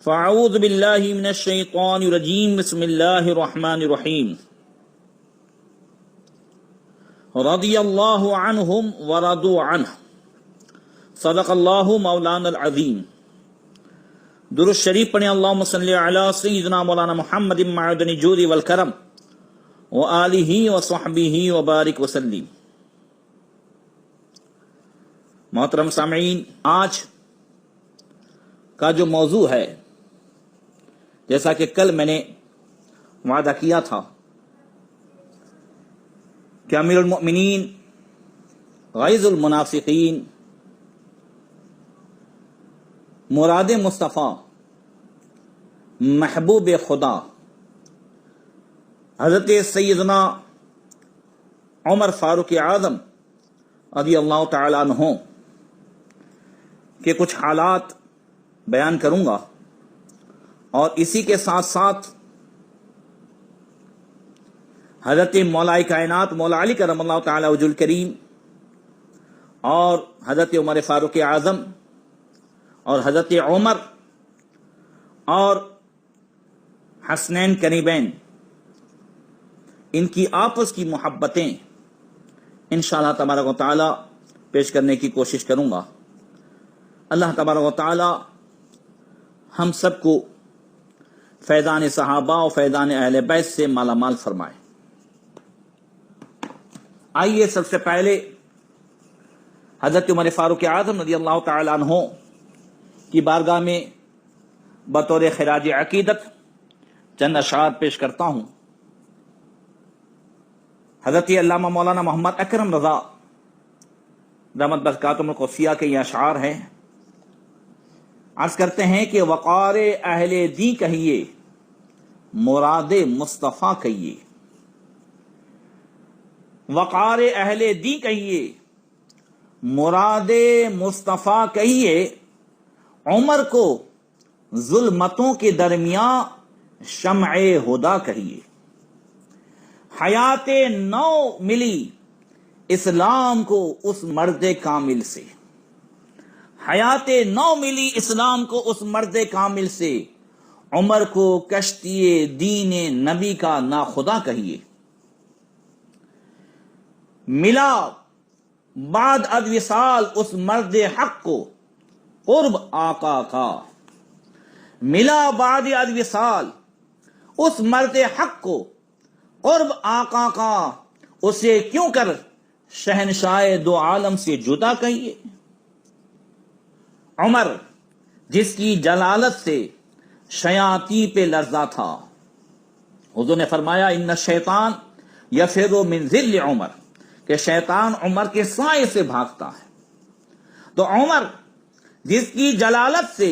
فاعوذ باللہ من الشیطان الرجیم بسم اللہ الرحمن الرحیم رضی اللہ عنہم ورضوا عنہ صدق اللہ مولانا العظیم۔ درود شریف پڑھیں، اللہم صلی علی سیدنا مولانا محمد معدن الجود والکرم وآلہ وصحبہ وبارک وسلم۔ محترم سامعین، آج کا جو موضوع ہے، جیسا کہ کل میں نے وعدہ کیا تھا کہ امیر المؤمنین غیظ المنافقین مراد مصطفیٰ محبوب خدا حضرت سیدنا عمر فاروق اعظم رضی اللہ تعالی عنہ کے کچھ حالات بیان کروں گا، اور اسی کے ساتھ ساتھ حضرت مولا کائنات مولا علی کرم اللہ تعالی وجہ الکریم اور حضرت عمر فاروق اعظم اور حضرت عمر اور حسنین قریبین، ان کی آپس کی محبتیں انشاءاللہ تبارک و تعالی پیش کرنے کی کوشش کروں گا۔ اللہ تبارک و تعالی ہم سب کو فیضان صحابہ اور فیضان اہل بیت سے مالا مال فرمائے۔ آئیے سب سے پہلے حضرت عمر فاروق اعظم رضی اللہ تعالی عنہ کی بارگاہ میں بطور خراج عقیدت چند اشعار پیش کرتا ہوں۔ حضرت علامہ مولانا محمد اکرم رضا دامت برکاتہم القدسیہ کے یہ اشعار ہیں۔ عرض کرتے ہیں کہ وقار اہل دی کہیے، مراد مصطفیٰ کہیے۔ وقار اہل دی کہیے، مراد مصطفیٰ کہیے۔ عمر کو ظلمتوں کے درمیان شمع ہدا کہیے۔ حیات نو ملی اسلام کو اس مرد کامل سے، حیات نو ملی اسلام کو اس مرد کامل سے۔ عمر کو کشتی دین نبی کا ناخدا کہیے۔ ملا بعد از وصال اس مرد حق کو قرب آقا کا، ملا بعد از وصال اس مرد حق کو قرب آقا کا۔ اسے کیوں کر شہنشاہ دو عالم سے جدا کہیے۔ عمر جس کی جلالت سے شیاطیں پہ لرزا تھا، حضور نے فرمایا ان الشیطان یفر من ذل عمر، کہ شیطان عمر کے سائے سے بھاگتا ہے۔ تو عمر جس کی جلالت سے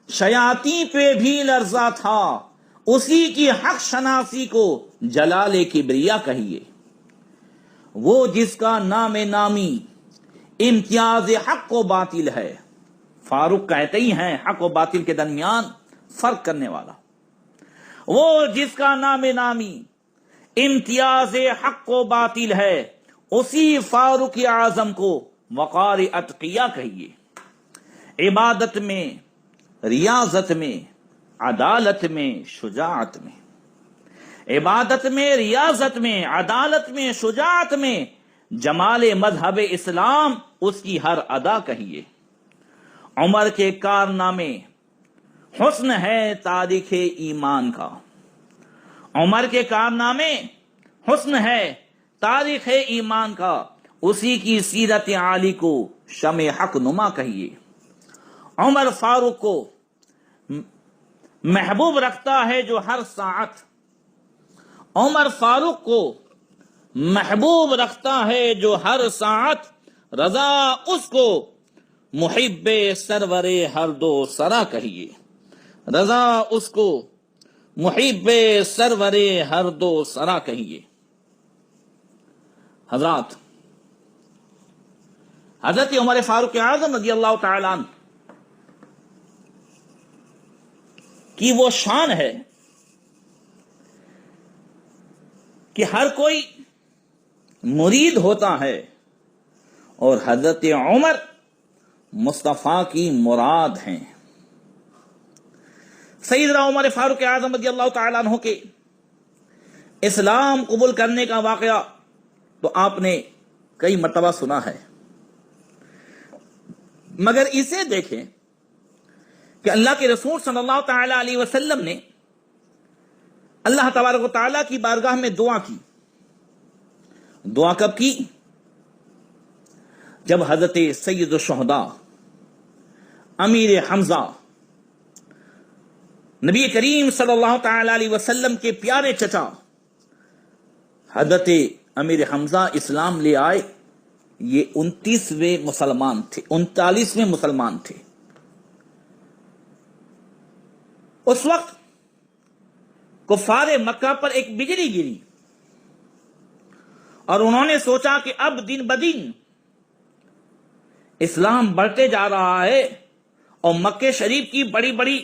شیاطیں پہ بھی لرزا تھا، اسی کی حق شناسی کو جلال کبریا کہیے۔ وہ جس کا نام نامی امتیاز حق و باطل ہے، فاروق کہتے ہی ہیں حق و باطل کے درمیان فرق کرنے والا۔ وہ جس کا نام نامی امتیاز حق و باطل ہے، اسی فاروق اعظم کو وقار اتقیہ کہیے۔ عبادت میں، ریاضت میں، عدالت میں، شجاعت میں، عبادت میں، ریاضت میں، عدالت میں، شجاعت میں، جمال مذہب اسلام اس کی ہر ادا کہیے۔ عمر کے کارنامے حسن ہے تاریخ ایمان کا، عمر کے کارنامے حسن ہے تاریخ ایمان کا۔ اسی کی سیرت عالی کو شمع حق نما کہیے۔ عمر فاروق کو محبوب رکھتا ہے جو ہر ساعت، عمر فاروق کو محبوب رکھتا ہے جو ہر ساعت۔ رضا اس کو محب سرور ہر دو سرا کہیے، رضا اس کو محب سرور ہر دو سرا کہیے۔ حضرات، حضرت عمر فاروق اعظم رضی اللہ تعالی عنہ کی وہ شان ہے کہ ہر کوئی مرید ہوتا ہے، اور حضرت عمر مصطفیٰ کی مراد ہیں۔ سیدنا عمر فاروق اعظم رضی اللہ تعالیٰ عنہ کے اسلام قبول کرنے کا واقعہ تو آپ نے کئی مرتبہ سنا ہے، مگر اسے دیکھیں کہ اللہ کے رسول صلی اللہ تعالی علیہ وسلم نے اللہ تبارک و تعالیٰ کی بارگاہ میں دعا کی۔ دعا کب کی؟ جب حضرت سید الشہداء امیر حمزہ نبی کریم صلی اللہ تعالی علیہ وسلم کے پیارے چچا حضرت امیر حمزہ اسلام لے آئے۔ یہ 29ویں مسلمان تھے، 39ویں مسلمان تھے۔ اس وقت کفار مکہ پر ایک بجلی گری اور انہوں نے سوچا کہ اب دن بدن اسلام بڑھتے جا رہا ہے اور مکہ شریف کی بڑی بڑی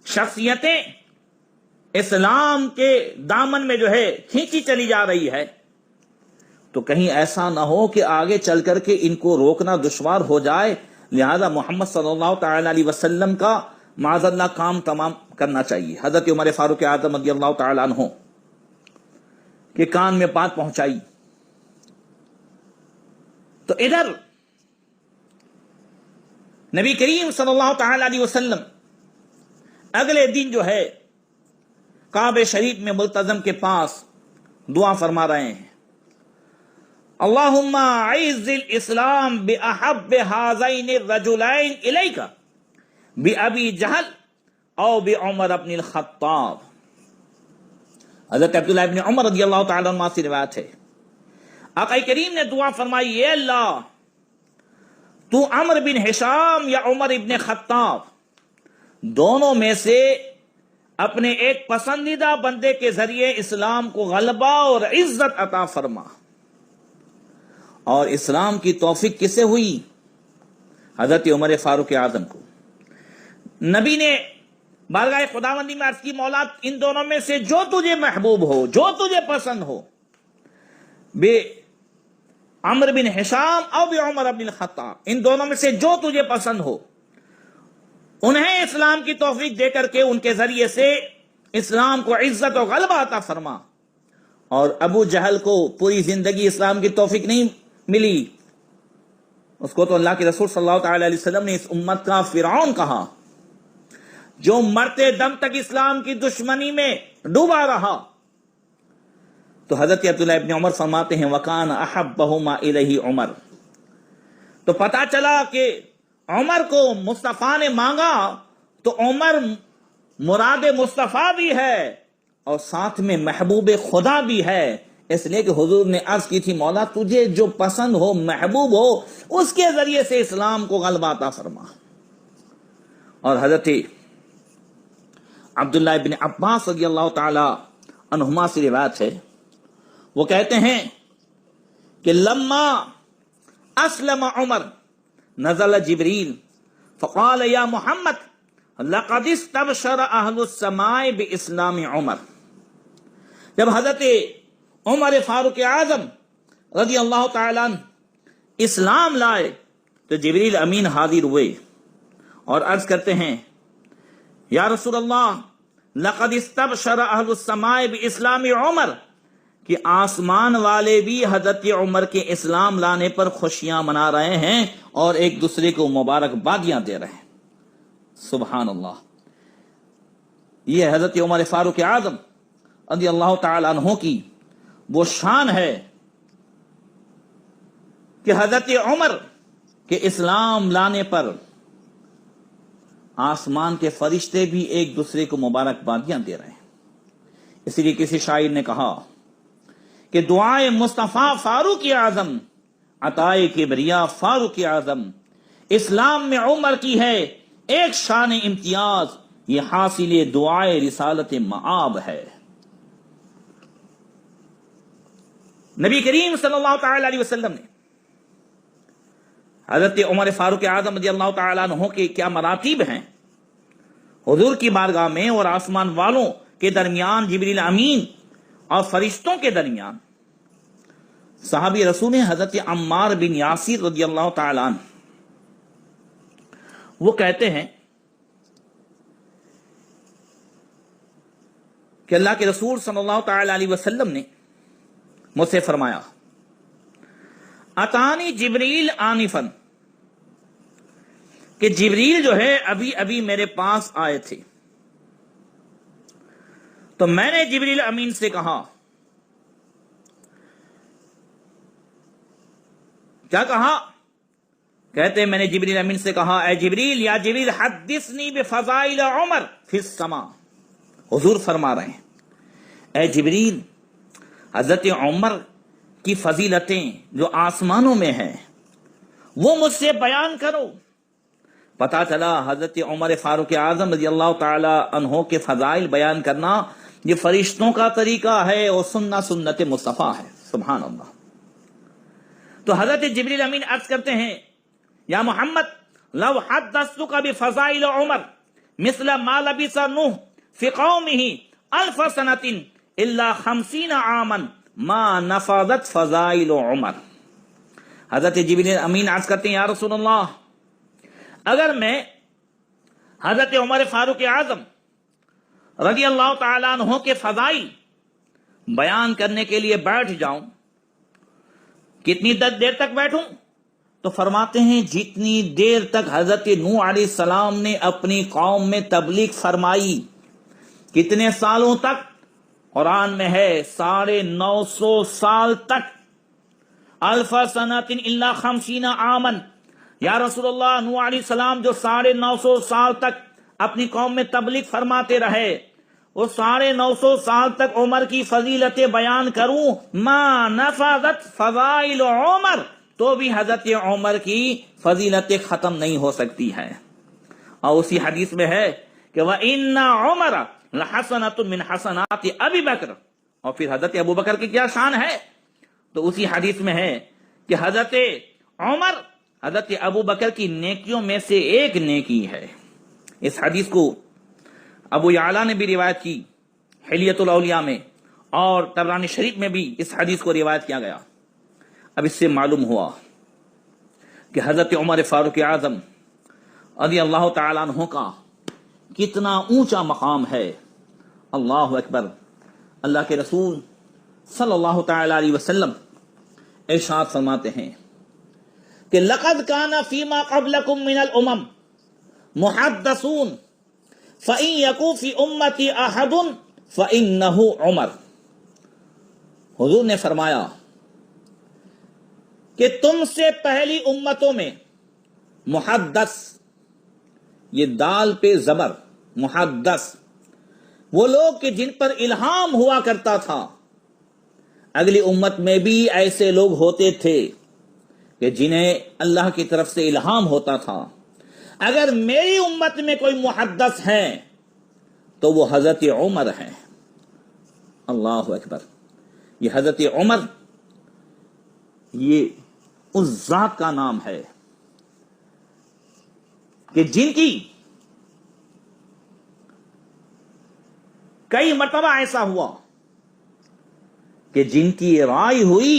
شخصیتیں اسلام کے دامن میں جو ہے کھینچی چلی جا رہی ہے، تو کہیں ایسا نہ ہو کہ آگے چل کر کے ان کو روکنا دشوار ہو جائے، لہذا محمد صلی اللہ تعالی علیہ وسلم کا معاذ اللہ کام تمام کرنا چاہیے۔ حضرت عمر فاروق اعظم رضی اللہ تعالی عنہ کے کان میں بات پہنچائی تو ادھر نبی کریم صلی اللہ تعالی علیہ وسلم اگلے دن جو ہے کعبہ شریف میں ملتزم کے پاس دعا فرما رہے ہیں، اللہم اعز الاسلام باحب هذین الرجلین الیک بابی جہل او بعمر بن الخطاب۔ حضرت عبداللہ ابن عمر رضی اللہ تعالی عنہ سے روایت ہے، آقا کریم نے دعا فرمائی، اے اللہ تو عمر بن ہشام یا عمر ابن خطاب دونوں میں سے اپنے ایک پسندیدہ بندے کے ذریعے اسلام کو غلبہ اور عزت عطا فرما۔ اور اسلام کی توفیق کسے ہوئی؟ حضرت عمر فاروق اعظم کو۔ نبی نے بارگاہ خداوندی میں عرض کی، مولا ان دونوں میں سے جو تجھے محبوب ہو، جو تجھے پسند ہو، بے عمر بن ہشام او بے عمر بن الخطاب، ان دونوں میں سے جو تجھے پسند ہو انہیں اسلام کی توفیق دے کر کے ان کے ذریعے سے اسلام کو عزت و غلبہ عطا فرما۔ اور ابو جہل کو پوری زندگی اسلام کی توفیق نہیں ملی، اس کو تو اللہ کے رسول صلی اللہ تعالی علیہ وسلم نے اس امت کا فرعون کہا، جو مرتے دم تک اسلام کی دشمنی میں ڈوبا رہا۔ تو حضرت عبداللہ ابن عمر فرماتے ہیں، وَكَانَ أَحَبَّهُمَا إِلَيْهِ عمر۔ تو پتہ چلا کہ عمر کو مصطفیٰ نے مانگا تو عمر مراد مصطفیٰ بھی ہے اور ساتھ میں محبوب خدا بھی ہے، اس لیے کہ حضور نے عرض کی تھی، مولا تجھے جو پسند ہو، محبوب ہو، اس کے ذریعے سے اسلام کو غلبہ عطا فرما۔ اور حضرت عبداللہ ابن عباس رضی اللہ تعالی عنہما سے روایت ہے، وہ کہتے ہیں کہ لما اسلم عمر نزل جبریل فقال یا محمد لقد استبشر اہل السماء باسلام عمر۔ جب حضرت عمر فاروق اعظم رضی اللہ تعالیٰ عنہ اسلام لائے تو جبریل امین حاضر ہوئے اور عرض کرتے ہیں، یا رسول اللہ لقد استبشر اہل السماء باسلام عمر، کہ آسمان والے بھی حضرت عمر کے اسلام لانے پر خوشیاں منا رہے ہیں اور ایک دوسرے کو مبارکبادیاں دے رہے ہیں۔ سبحان اللہ، یہ حضرت عمر فاروق اعظم رضی اللہ تعالی عنہ کی وہ شان ہے کہ حضرت عمر کے اسلام لانے پر آسمان کے فرشتے بھی ایک دوسرے کو مبارکبادیاں دے رہے ہیں۔ اس لیے کسی شاعر نے کہا کہ دعائے مصطفیٰ فاروق اعظم، عطائے کبریا فاروق اعظم، اسلام میں عمر کی ہے ایک شان امتیاز، یہ حاصل دعائے رسالت معاب ہے۔ نبی کریم صلی اللہ تعالی علیہ وسلم نے حضرت عمر فاروق اعظم رضی اللہ تعالی عنہ کے کیا مراتب ہیں حضور کی بارگاہ میں اور آسمان والوں کے درمیان، جبریل امین اور فرشتوں کے درمیان۔ صحابی رسول حضرت عمار بن یاسر رضی اللہ تعالی عنہ وہ کہتے ہیں کہ اللہ کے رسول صلی اللہ تعالی علیہ وسلم نے مجھ سے فرمایا اتانی جبریل آنفن، کہ جبریل جو ہے ابھی ابھی میرے پاس آئے تھے، تو میں نے جبریل امین سے کہا، کیا کہا؟ کہتے میں نے جبریل امین سے کہا اے جبریل، یا جبریل حدثنی بفضائل عمر فی السماء، حضور فرما رہے ہیں اے جبریل حضرت عمر کی فضیلتیں جو آسمانوں میں ہیں وہ مجھ سے بیان کرو۔ پتا چلا حضرت عمر فاروق اعظم رضی اللہ تعالی عنہ کے فضائل بیان کرنا یہ فرشتوں کا طریقہ ہے اور سننا سنت مصطفیٰ ہے، سبحان اللہ۔ تو حضرت جبریل امین عرض کرتے ہیں یا محمد لو حدثتک بفضائل عمر مثل ما لبث نوح فی قومہ 1000 سنۃ الا 50 عاما ما نفذت فضائل عمر۔ حضرت جبریل امین عرض کرتے ہیں یا رسول اللہ، اگر میں حضرت عمر فاروق اعظم رضی اللہ تعالیٰ عنہ کے فضائل بیان کرنے کے لیے بیٹھ جاؤں، کتنی دیر تک بیٹھوں؟ تو فرماتے ہیں جتنی دیر تک حضرت نوح علیہ السلام نے اپنی قوم میں تبلیغ فرمائی۔ کتنے سالوں تک؟ قرآن میں ہے 950 سال تک۔ 1000 سنۃ الا 50 عاما، یا رسول اللہ نوح علیہ السلام جو 950 سال تک اپنی قوم میں تبلیغ فرماتے رہے، وہ 950 سال تک عمر کی فضیلتیں بیان کروں، ما نفذت فضائل عمر، تو بھی حضرت عمر کی فضیلتیں ختم نہیں ہو سکتی ہے۔ اور اسی حدیث میں ہے کہ وَإِنَّ عُمَرَ لَحَسَنَةٌ مِّنْ حَسَنَاتِ أَبِي بَكْرَ، اور پھر حضرت ابو بکر کی کیا شان ہے؟ تو اسی حدیث میں ہے کہ حضرت عمر حضرت ابو بکر کی نیکیوں میں سے ایک نیکی ہے۔ اس حدیث کو ابو یعلا نے بھی روایت کی حلیۃ الاولیاء میں، اور طبرانی شریف میں بھی اس حدیث کو روایت کیا گیا۔ اب اس سے معلوم ہوا کہ حضرت عمر فاروق اعظم رضی اللہ تعالیٰ عنہ کا کتنا اونچا مقام ہے۔ اللہ اکبر۔ اللہ کے رسول صلی اللہ تعالی علیہ وسلم ارشاد فرماتے ہیں کہ لقد کان فیما قبلکم من الامم محدثون فَإِن يَكُن فِي أُمَّتِي أَحَدٌ فَإِنَّهُ عُمَرٌ۔ حضور نے فرمایا کہ تم سے پہلی امتوں میں محدث، یہ دال پہ زبر، محدث، وہ لوگ کہ جن پر الہام ہوا کرتا تھا، اگلی امت میں بھی ایسے لوگ ہوتے تھے کہ جنہیں اللہ کی طرف سے الہام ہوتا تھا۔ اگر میری امت میں کوئی محدث ہے تو وہ حضرت عمر ہیں۔ اللہ اکبر۔ یہ حضرت عمر یہ اس ذات کا نام ہے کہ جن کی کئی مرتبہ ایسا ہوا کہ جن کی رائے ہوئی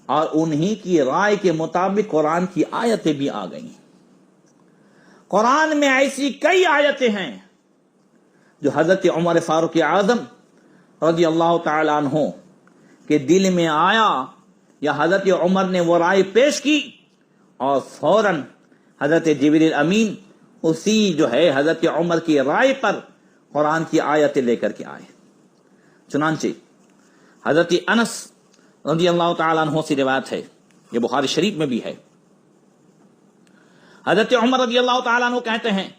اور انہی کی رائے کے مطابق قرآن کی آیتیں بھی آ گئیں۔ قرآن میں ایسی کئی آیتیں ہیں جو حضرت عمر فاروق اعظم رضی اللہ تعالی عنہ کے دل میں آیا، یا حضرت عمر نے وہ رائے پیش کی اور فوراً حضرت جبریل امین اسی جو ہے حضرت عمر کی رائے پر قرآن کی آیتیں لے کر کے آئے۔ چنانچہ حضرت انس رضی اللہ تعالی عنہ سے روایت ہے، یہ بخاری شریف میں بھی ہے، حضرت عمر رضی اللہ تعالیٰ عنہ کہتے ہیں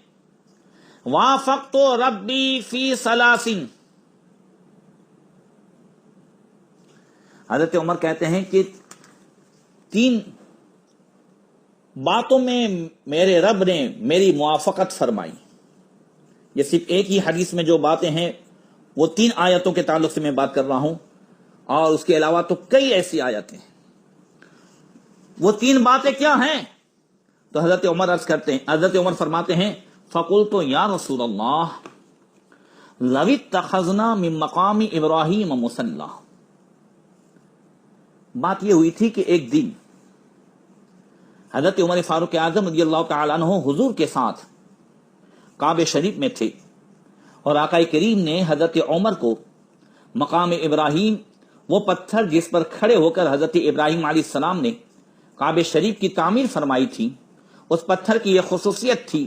وافقت ربی فی ثلاثین، حضرت عمر کہتے ہیں کہ 3 باتوں میں میرے رب نے میری موافقت فرمائی۔ یہ صرف ایک ہی حدیث میں جو باتیں ہیں وہ 3 آیتوں کے تعلق سے میں بات کر رہا ہوں، اور اس کے علاوہ تو کئی ایسی آیتیں ہیں۔ وہ 3 باتیں کیا ہیں؟ تو حضرت عمر عرض کرتے ہیں، حضرت عمر فرماتے ہیں فَقُلْتُ يَا رَسُولَ اللَّهِ لَوِ اتَّخَذْنَا مِن مَقَامِ إِبْرَاهِيمَ مُصَلًّى۔ بات یہ ہوئی تھی کہ ایک دن حضرت عمر فاروق اعظم رضی اللہ تعالیٰ عنہ حضور کے ساتھ کعبہ شریف میں تھے، اور آقا کریم نے حضرت عمر کو مقام ابراہیم، وہ پتھر جس پر کھڑے ہو کر حضرت ابراہیم علیہ السلام نے کعبہ شریف کی تعمیر فرمائی تھی، اس پتھر کی یہ خصوصیت تھی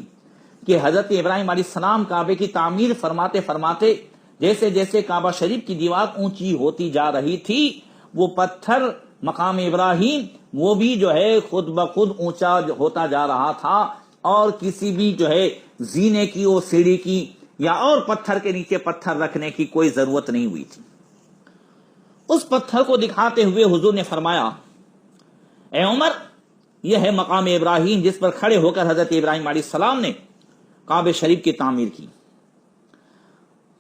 کہ حضرت ابراہیم علیہ السلام کعبے کی تعمیر فرماتے فرماتے جیسے جیسے کعبہ شریف کی دیوار اونچی ہوتی جا رہی تھی، وہ پتھر مقام ابراہیم وہ بھی جو ہے خود بخود اونچا ہوتا جا رہا تھا، اور کسی بھی جو ہے زینے کی اور سیڑھی کی یا اور پتھر کے نیچے پتھر رکھنے کی کوئی ضرورت نہیں ہوئی تھی۔ اس پتھر کو دکھاتے ہوئے حضور نے فرمایا، اے عمر، یہ ہے مقام ابراہیم جس پر کھڑے ہو کر حضرت ابراہیم علیہ السلام نے کعبہ شریف کی تعمیر کی۔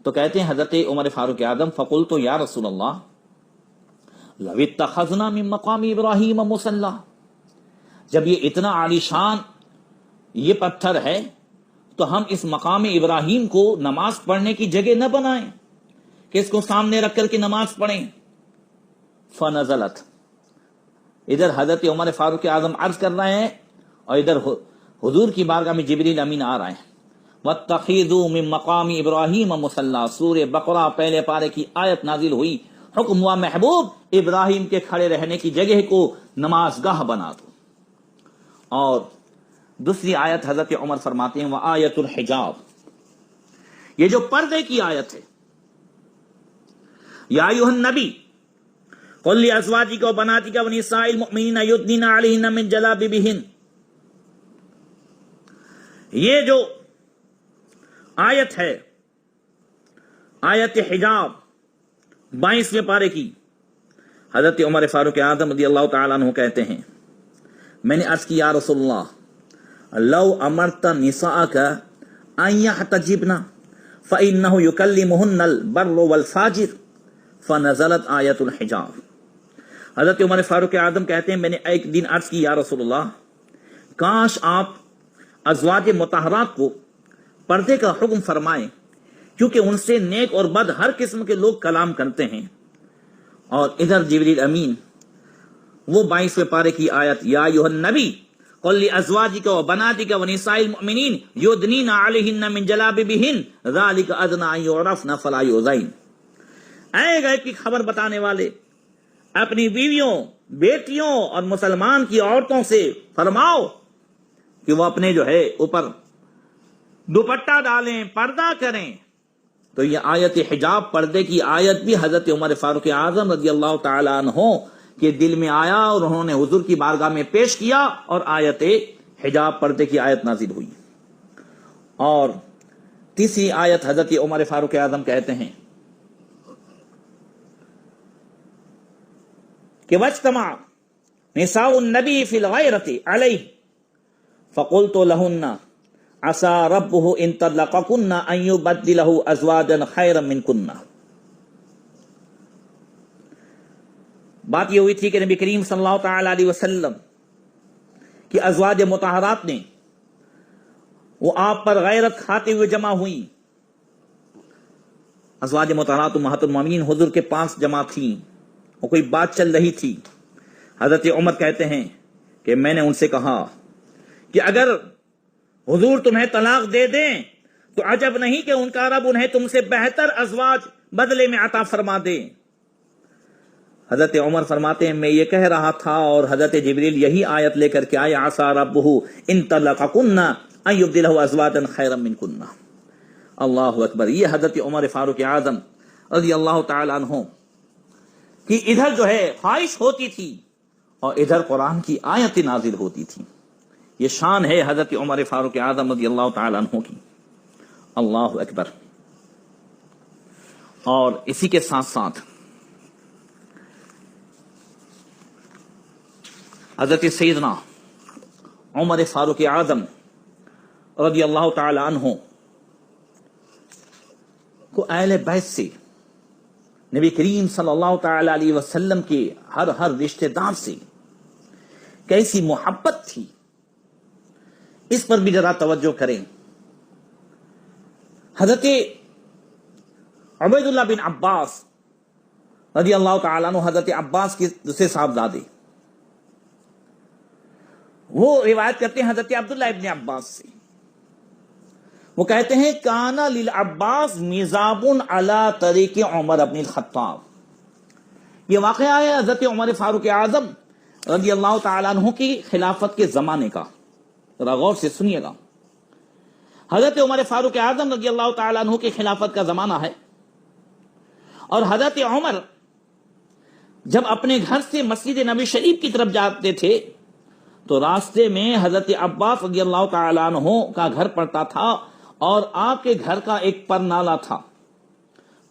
تو کہتے ہیں حضرت عمر فاروق اعظم، فقلت یا رسول اللہ لو اتخذنا من مقام ابراہیم مصلی، جب یہ اتنا عالی شان یہ پتھر ہے تو ہم اس مقام ابراہیم کو نماز پڑھنے کی جگہ نہ بنائیں کہ اس کو سامنے رکھ کر کے نماز پڑھیں۔ فنزلت، ادھر حضرت عمر فاروق اعظم عرض کر رہے ہیں اور ادھر حضور کی بارگاہ میں جبریل امین آ رہے ہیں۔ وَاتَّخِذُوا مِن مَّقَامِ إِبْرَاهِيمَ مُصَلًّى، سورہ بقرہ پہلے پارے کی آیت نازل ہوئی، حکم ہوا محبوب ابراہیم کے کھڑے رہنے کی جگہ کو نماز گاہ بنا دو۔ اور دوسری آیت حضرت عمر فرماتے ہیں وآیت الحجاب، یہ جو پردے کی آیت ہے، یا ایھا النبی قل لأزواجک وبناتک ونساء المؤمنین یدنین علیہن من جلابیبہن، یہ جو آیت ہے آیت حجاب 22ویں پارے کی، حضرت عمر فاروق اعظم رضی اللہ تعالیٰ عنہ کہتے ہیں، میں نے عرض کی یا رسول اللہ لو امرت نساءک ان یحتجبن فإنہ یکلمہن البر والفاجر فنزلت آیت الحجاب۔ حضرت عمر فاروق اعظم کہتے ہیں میں نے ایک دن عرض کی یا رسول اللہ، کاش آپ ازواج مطہرات کو پردے کا حکم فرمائیں، کیونکہ ان سے نیک اور بد ہر قسم کے لوگ کلام کرتے ہیں۔ اور ادھر جبریل امین وہ 22ویں پارے کی آیت یا ایھا النبی قل لأزواجک وبناتک ونساء المؤمنین یدنین علیہن من جلابیبہن ذلک ادنی ان یعرفن فلا یؤذین، اے غیب کی خبر بتانے والے، اپنی بیویوں، بیٹیوں اور مسلمان کی عورتوں سے فرماؤ کہ وہ اپنے جو ہے اوپر دوپٹہ ڈالیں، پردہ کریں۔ تو یہ آیت حجاب پردے کی آیت بھی حضرت عمر فاروق اعظم رضی اللہ تعالی عنہ کے دل میں آیا اور انہوں نے حضور کی بارگاہ میں پیش کیا اور آیت حجاب پردے کی آیت نازل ہوئی۔ اور تیسری آیت حضرت عمر فاروق اعظم کہتے ہیں کہ وَاجْتَمَعَ نِسَاءُ النَّبِيِّ فِي الْغَيْرَةِ عَلَيْهِ فَقُلْتُ لَهُنَّ عَسَى رَبُّهُ إِن طَلَّقَكُنَّ أَن يُبَدِّلَهُ أَزْوَاجًا خَيْرًا مِنكُنَّ۔ بات یہ ہوئی تھی کہ نبی کریم صلی اللہ تعالی علیہ وسلم کی ازواج مطہرات نے وہ آپ پر غیرت کھاتے ہوئے جمع ہوئی۔ ازواج مطہرات امہات المومنین حضور کے پاس جمع تھیں، وہ کوئی بات چل رہی تھی۔ حضرت عمر کہتے ہیں کہ میں نے ان سے کہا کہ اگر حضور تمہیں طلاق دے دیں تو عجب نہیں کہ ان کا رب انہیں تم سے بہتر ازواج بدلے میں عطا فرما دے۔ حضرت عمر فرماتے ہیں میں یہ کہہ رہا تھا اور حضرت جبریل یہی آیت لے کر کے آئے عسى ربه ان طلقكن ان يبدله ازواجا خيرا منكن۔ اللہ اکبر۔ یہ حضرت عمر فاروق اعظم رضی اللہ تعالی عنہ کہ ادھر جو ہے خواہش ہوتی تھی اور ادھر قرآن کی آیت نازل ہوتی تھی۔ یہ شان ہے حضرت عمر فاروق اعظم رضی اللہ تعالی عنہ کی۔ اللہ اکبر۔ اور اسی کے ساتھ ساتھ حضرت سیدنا عمر فاروق اعظم رضی اللہ تعالی عنہ کو اہل بیت سے، نبی کریم صلی اللہ تعالی علیہ وسلم کے ہر رشتہ دار سے کیسی محبت تھی، اس پر بھی ذرا توجہ کریں۔ حضرت عبیداللہ بن عباس رضی اللہ تعالیٰ عنہ، حضرت عباس کے دوسرے صاحبزادے، وہ روایت کرتے ہیں حضرت عبداللہ ابن عباس سے، وہ کہتے ہیں کانا للعباس میزاب علی طریق عمر ابن الخطاب. یہ واقعہ ہے حضرت عمر فاروق اعظم رضی اللہ تعالیٰ عنہ کی خلافت کے زمانے کا. ذرا غور سے سنیے گا. حضرت عمر فاروق اعظم رضی اللہ تعالیٰ عنہ کی خلافت کا زمانہ ہے، اور حضرت عمر جب اپنے گھر سے مسجد نبی شریف کی طرف جاتے تھے تو راستے میں حضرت عباس رضی اللہ تعالیٰ عنہ کا گھر پڑتا تھا، اور آپ کے گھر کا ایک پرنالا تھا.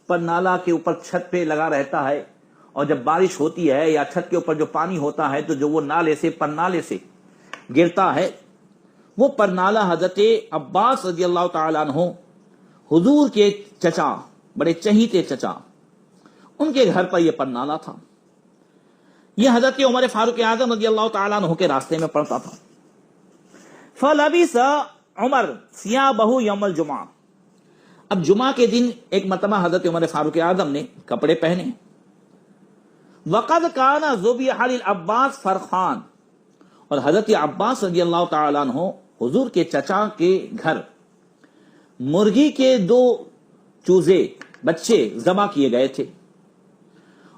پرنالا کے اوپر چھت پہ لگا رہتا ہے، اور جب بارش ہوتی ہے یا چھت کے اوپر جو پانی ہوتا ہے تو جو وہ نالے سے پرنالے سے گرتا ہے، وہ پرنالا حضرت عباس رضی اللہ تعالیٰ عنہ حضور کے چچا، بڑے چہیتے چچا، ان کے گھر پر یہ پرنالا تھا. یہ حضرت عمر فاروق اعظم رضی اللہ تعالیٰ عنہ کے راستے میں پڑتا تھا. فلبس عمر ثیابہ یوم الجمعہ. اب جمعہ کے دن ایک مرتبہ حضرت عمر فاروق اعظم نے کپڑے پہنے. وقد کان ذبح للعباس فرخان. اور حضرت عباس رضی اللہ تعالیٰ عنہ حضور کے چچا کے گھر مرغی کے 2 چوزے بچے ذبح کیے گئے تھے،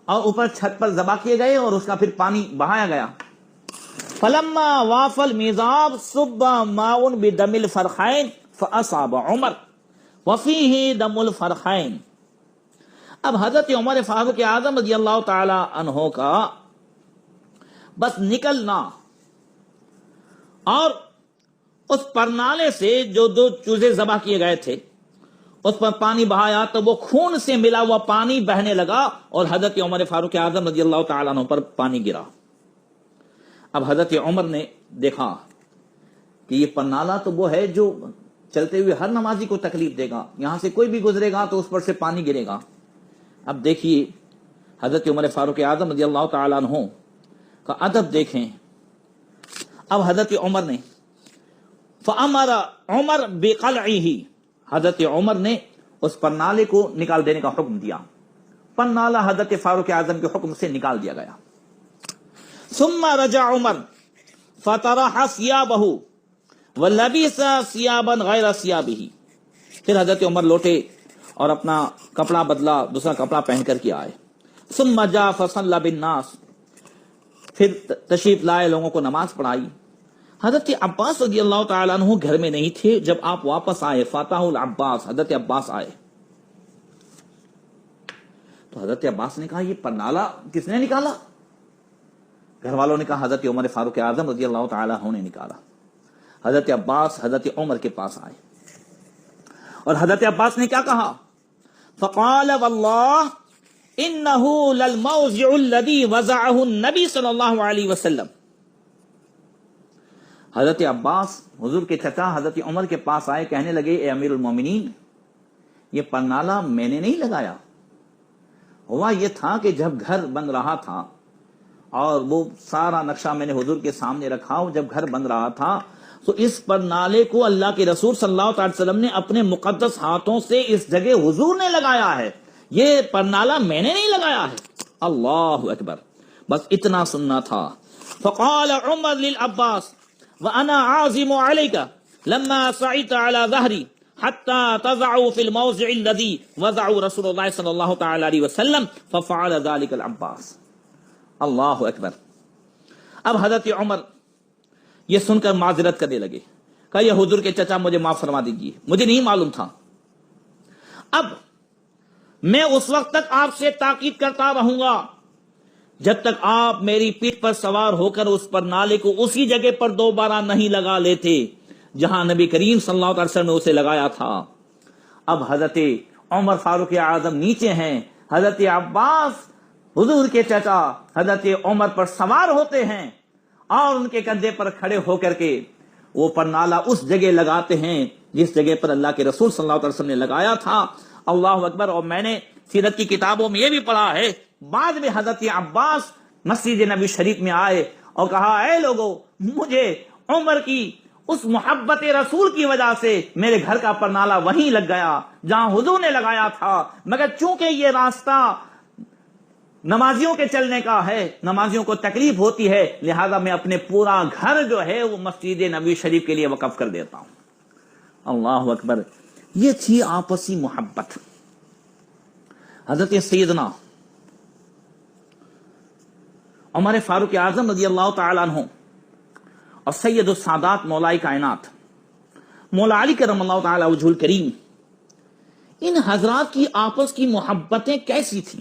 اور اوپر چھت پر ذبح کیے گئے اور اس کا پھر پانی بہایا گیا. فلما واف المیزاب صب ماء بدم الفرخین فاصاب عمر وفیہ دم الفرخین. اب حضرت عمر فاروق اعظم رضی اللہ تعالی عنہ کا بس نکلنا اور اس پرنالے سے جو 2 چوزے ذبح کیے گئے تھے اس پر پانی بہایا تو وہ خون سے ملا ہوا پانی بہنے لگا، اور حضرت عمر فاروق اعظم رضی اللہ تعالیٰ عنہ پر پانی گرا. اب حضرت عمر نے دیکھا کہ یہ پرنالہ تو وہ ہے جو چلتے ہوئے ہر نمازی کو تکلیف دے گا، یہاں سے کوئی بھی گزرے گا تو اس پر سے پانی گرے گا. اب دیکھیے حضرت عمر فاروق اعظم رضی اللہ تعالیٰ عنہ کا ادب دیکھیں. اب حضرت عمر نے فامر عمر بقلعہ، حضرت عمر نے اس پرنالے کو نکال دینے کا حکم دیا. پرنالہ حضرت فاروق اعظم کے حکم سے نکال دیا گیا. ثم رجع عمر فطرح ثيابه ولبس ثيابا غير ثيابه. پھر حضرت عمر لوٹے اور اپنا کپڑا بدلا، دوسرا کپڑا پہن کر کے آئے. ثم جاء فصلى بالناس، پھر تشریف لائے، لوگوں کو نماز پڑھائی. حضرت عباس رضی اللہ تعالیٰ عنہ گھر میں نہیں تھے. جب آپ واپس آئے فاتح العباس، حضرت عباس آئے تو حضرت عباس نے کہا یہ پرنالہ کس نے نکالا؟ گھر والوں نے کہا حضرت عمر فاروق اعظم رضی اللہ تعالیٰ عنہ نے نکالا. حضرت عباس حضرت عمر کے پاس آئے اور حضرت عباس نے کیا کہا؟ فقال واللہ انہ للموضع الذی وضعہ النبی صلی اللہ علیہ وسلم. حضرت عباس حضور کے چچا حضرت عمر کے پاس آئے، کہنے لگے اے امیر المومنین، یہ پرنالہ میں نے نہیں لگایا. ہوا یہ تھا کہ جب گھر بن رہا تھا اور وہ سارا نقشہ میں نے حضور کے سامنے رکھا، جب گھر بن رہا تھا تو اس پرنالے کو اللہ کے رسول صلی اللہ علیہ وسلم نے اپنے مقدس ہاتھوں سے اس جگہ حضور نے لگایا ہے، یہ پرنالہ میں نے نہیں لگایا ہے. اللہ اکبر، بس اتنا سننا تھا. فقال عمر للعباس وانا عازم عليك لما صعدت على ظهري حتى تضعوا في الموضع الذي وضعوا رسول الله صلى الله تعالى عليه وسلم ففعل ذلك العباس. اللہ اکبر. اب حضرت عمر یہ سن کر معذرت کرنے لگے، کہا یہ حضور کے چچا مجھے معاف فرما دیجیے، مجھے نہیں معلوم تھا. اب میں اس وقت تک آپ سے تاکید کرتا رہوں گا جب تک آپ میری پیٹھ پر سوار ہو کر اس پرنالے کو اسی جگہ پر دوبارہ نہیں لگا لیتے جہاں نبی کریم صلی اللہ علیہ وسلم نے اسے لگایا تھا. اب حضرت عمر فاروق اعظم نیچے ہیں، حضرت عباس حضور کے چچا حضرت عمر پر سوار ہوتے ہیں اور ان کے کندھے پر کھڑے ہو کر کے وہ پرنالہ اس جگہ لگاتے ہیں جس جگہ پر اللہ کے رسول صلی اللہ علیہ وسلم نے لگایا تھا. اللہ اکبر. اور میں نے سیرت کی کتابوں میں یہ بھی پڑھا ہے، بعد میں حضرت عباس مسجد نبی شریف میں آئے اور کہا اے لوگو، مجھے عمر کی اس محبت رسول کی وجہ سے میرے گھر کا پرنالہ وہیں لگ گیا جہاں حضور نے لگایا تھا، مگر چونکہ یہ راستہ نمازیوں کے چلنے کا ہے، نمازیوں کو تکلیف ہوتی ہے، لہذا میں اپنے پورا گھر جو ہے وہ مسجد نبی شریف کے لیے وقف کر دیتا ہوں. اللہ اکبر، یہ تھی آپسی محبت۔ حضرت سیدنا عمر فاروق اعظم رضی اللہ تعالیٰ عنہ اور سید السادات مولا کائنات مولا علی کرم اللہ تعالیٰ وجہ الکریم، ان حضرات کی آپس کی محبتیں کیسی تھیں،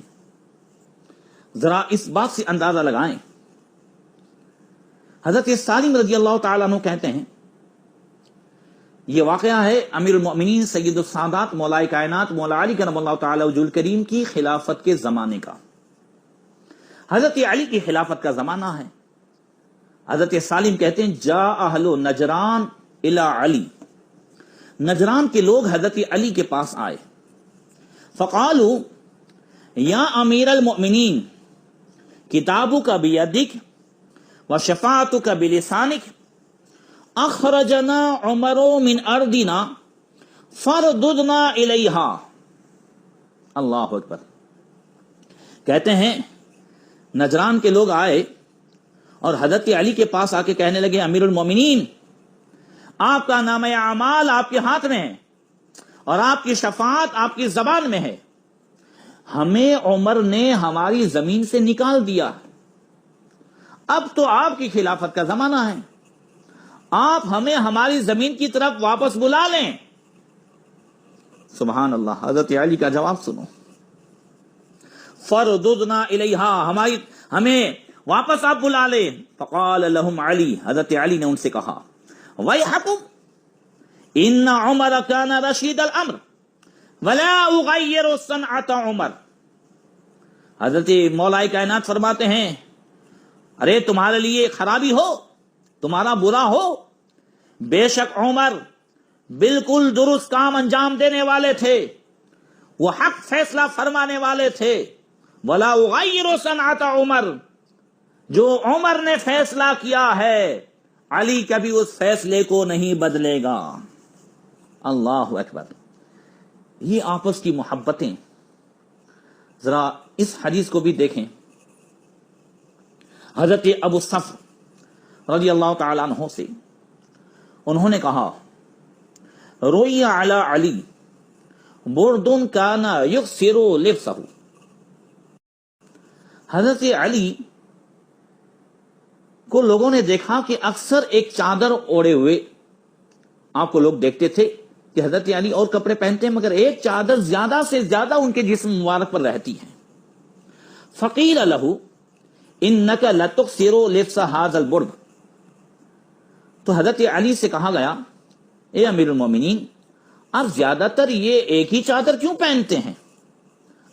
ذرا اس بات سے اندازہ لگائیں۔ حضرت سالم رضی اللہ تعالیٰ عنہ کہتے ہیں، یہ واقعہ ہے امیر المؤمنین سید السادات مولا کائنات مولا علی کرم اللہ تعالیٰ وجہ الکریم کی خلافت کے زمانے کا، حضرت علی کی خلافت کا زمانہ ہے۔ حضرت سالم کہتے ہیں، جا اہل نجران الی علی، نجران کے لوگ حضرت علی کے پاس آئے، فقالوا یا امیر المؤمنین کتابک بیدک وشفاعتک بلسانک اخرجنا عمر من ارضنا فرددنا الیہا۔ اللہ اکبر، کہتے ہیں نجران کے لوگ آئے اور حضرت علی کے پاس آ کے کہنے لگے، امیر المومنین، آپ کا نام اعمال آپ کے ہاتھ میں ہے اور آپ کی شفاعت آپ کی زبان میں ہے، ہمیں عمر نے ہماری زمین سے نکال دیا، اب تو آپ کی خلافت کا زمانہ ہے، آپ ہمیں ہماری زمین کی طرف واپس بلا لیں۔ سبحان اللہ، حضرت علی کا جواب سنو، فرددنا الیہا، ہمیں واپس آپ بلا لیں۔ فقال لهم علی، حضرت علی نے ان سے کہا، ویحکم ان عمر کان رشید الامر ولا اغیر صنعت عمر۔ حضرت مولا کائنات فرماتے ہیں، ارے تمہارے لیے خرابی ہو، تمہارا برا ہو، بے شک عمر بالکل درست کام انجام دینے والے تھے، وہ حق فیصلہ فرمانے والے تھے، ولا اغیر صنعت عمر، جو عمر نے فیصلہ کیا ہے علی کبھی اس فیصلے کو نہیں بدلے گا۔ اللہ اکبر، یہ آپس کی محبتیں، ذرا اس حدیث کو بھی دیکھیں۔ حضرت ابو صفر رضی اللہ تعالیٰ عنہ سے انہوں نے کہا، روی علی علی بردن کان یکسر لبسہ، حضرت علی کو لوگوں نے دیکھا کہ اکثر ایک چادر اوڑے ہوئے، آپ کو لوگ دیکھتے تھے کہ حضرت علی اور کپڑے پہنتے ہیں مگر ایک چادر زیادہ سے زیادہ ان کے جسم مبارک پر رہتی ہے۔ فقیل لہ انک لتکسر لبس ھذا البرد، تو حضرت علی سے کہا گیا، اے امیر المومنین، آپ زیادہ تر یہ ایک ہی چادر کیوں پہنتے ہیں؟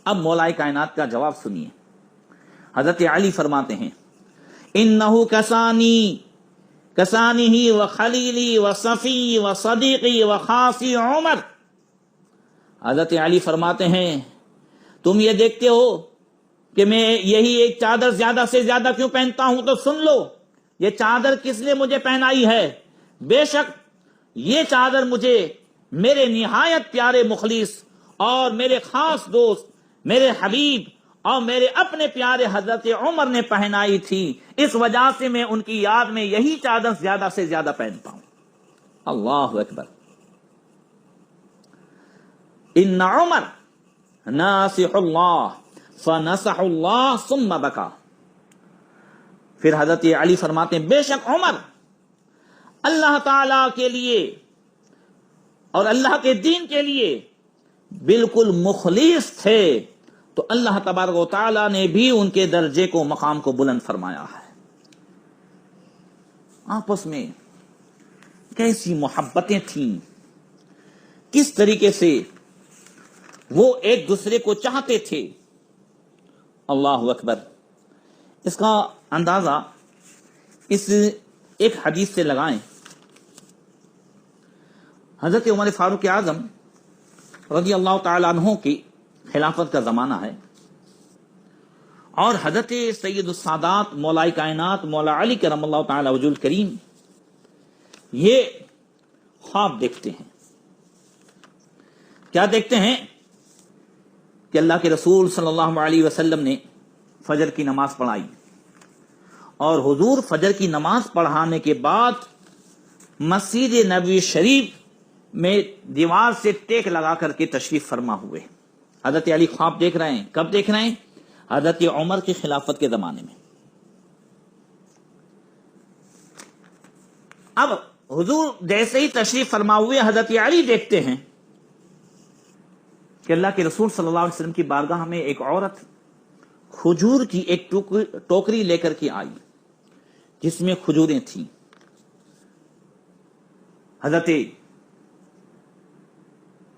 اب مولا کائنات کا جواب سنیے۔ حضرت علی فرماتے ہیں، انہو کسانی ہی و خلیلی و صفی و صدیقی و خاصی عمر۔ حضرت علی فرماتے ہیں، تم یہ دیکھتے ہو کہ میں یہی ایک چادر زیادہ سے زیادہ کیوں پہنتا ہوں، تو سن لو یہ چادر کس لیے مجھے پہنائی ہے۔ بے شک یہ چادر مجھے میرے نہایت پیارے مخلص اور میرے خاص دوست، میرے حبیب اور میرے اپنے پیارے حضرت عمر نے پہنائی تھی، اس وجہ سے میں ان کی یاد میں یہی چادر زیادہ سے زیادہ پہنتا ہوں۔ اللہ اکبر، ان عمر ناصح اللہ فنصح اللہ ثم بکا۔ پھر حضرت علی فرماتے ہیں، بے شک عمر اللہ تعالی کے لیے اور اللہ کے دین کے لیے بالکل مخلص تھے، تو اللہ تبارک و تعالی نے بھی ان کے درجے کو، مقام کو بلند فرمایا ہے۔ آپس میں کیسی محبتیں تھیں، کس طریقے سے وہ ایک دوسرے کو چاہتے تھے۔ اللہ اکبر، اس کا اندازہ اس ایک حدیث سے لگائیں۔ حضرت عمر فاروق اعظم رضی اللہ تعالیٰ عنہ کی خلافت کا زمانہ ہے، اور حضرت سید السادات مولا کائنات مولا علی کرم اللہ تعالی وجہ الکریم یہ خواب دیکھتے ہیں۔ کیا دیکھتے ہیں؟ کہ اللہ کے رسول صلی اللہ علیہ وسلم نے فجر کی نماز پڑھائی، اور حضور فجر کی نماز پڑھانے کے بعد مسجد نبوی شریف میں دیوار سے ٹیک لگا کر کے تشریف فرما ہوئے. حضرت علی خواب دیکھ رہے ہیں. کب دیکھ رہے ہیں؟ حضرت عمر کی خلافت کے زمانے میں. اب حضور جیسے ہی تشریف فرما ہوئے حضرت علی دیکھتے ہیں کہ اللہ کے رسول صلی اللہ علیہ وسلم کی بارگاہ میں ایک عورت کھجور کی ایک ٹوکری لے کر کے آئی جس میں کھجوریں تھیں. حضرت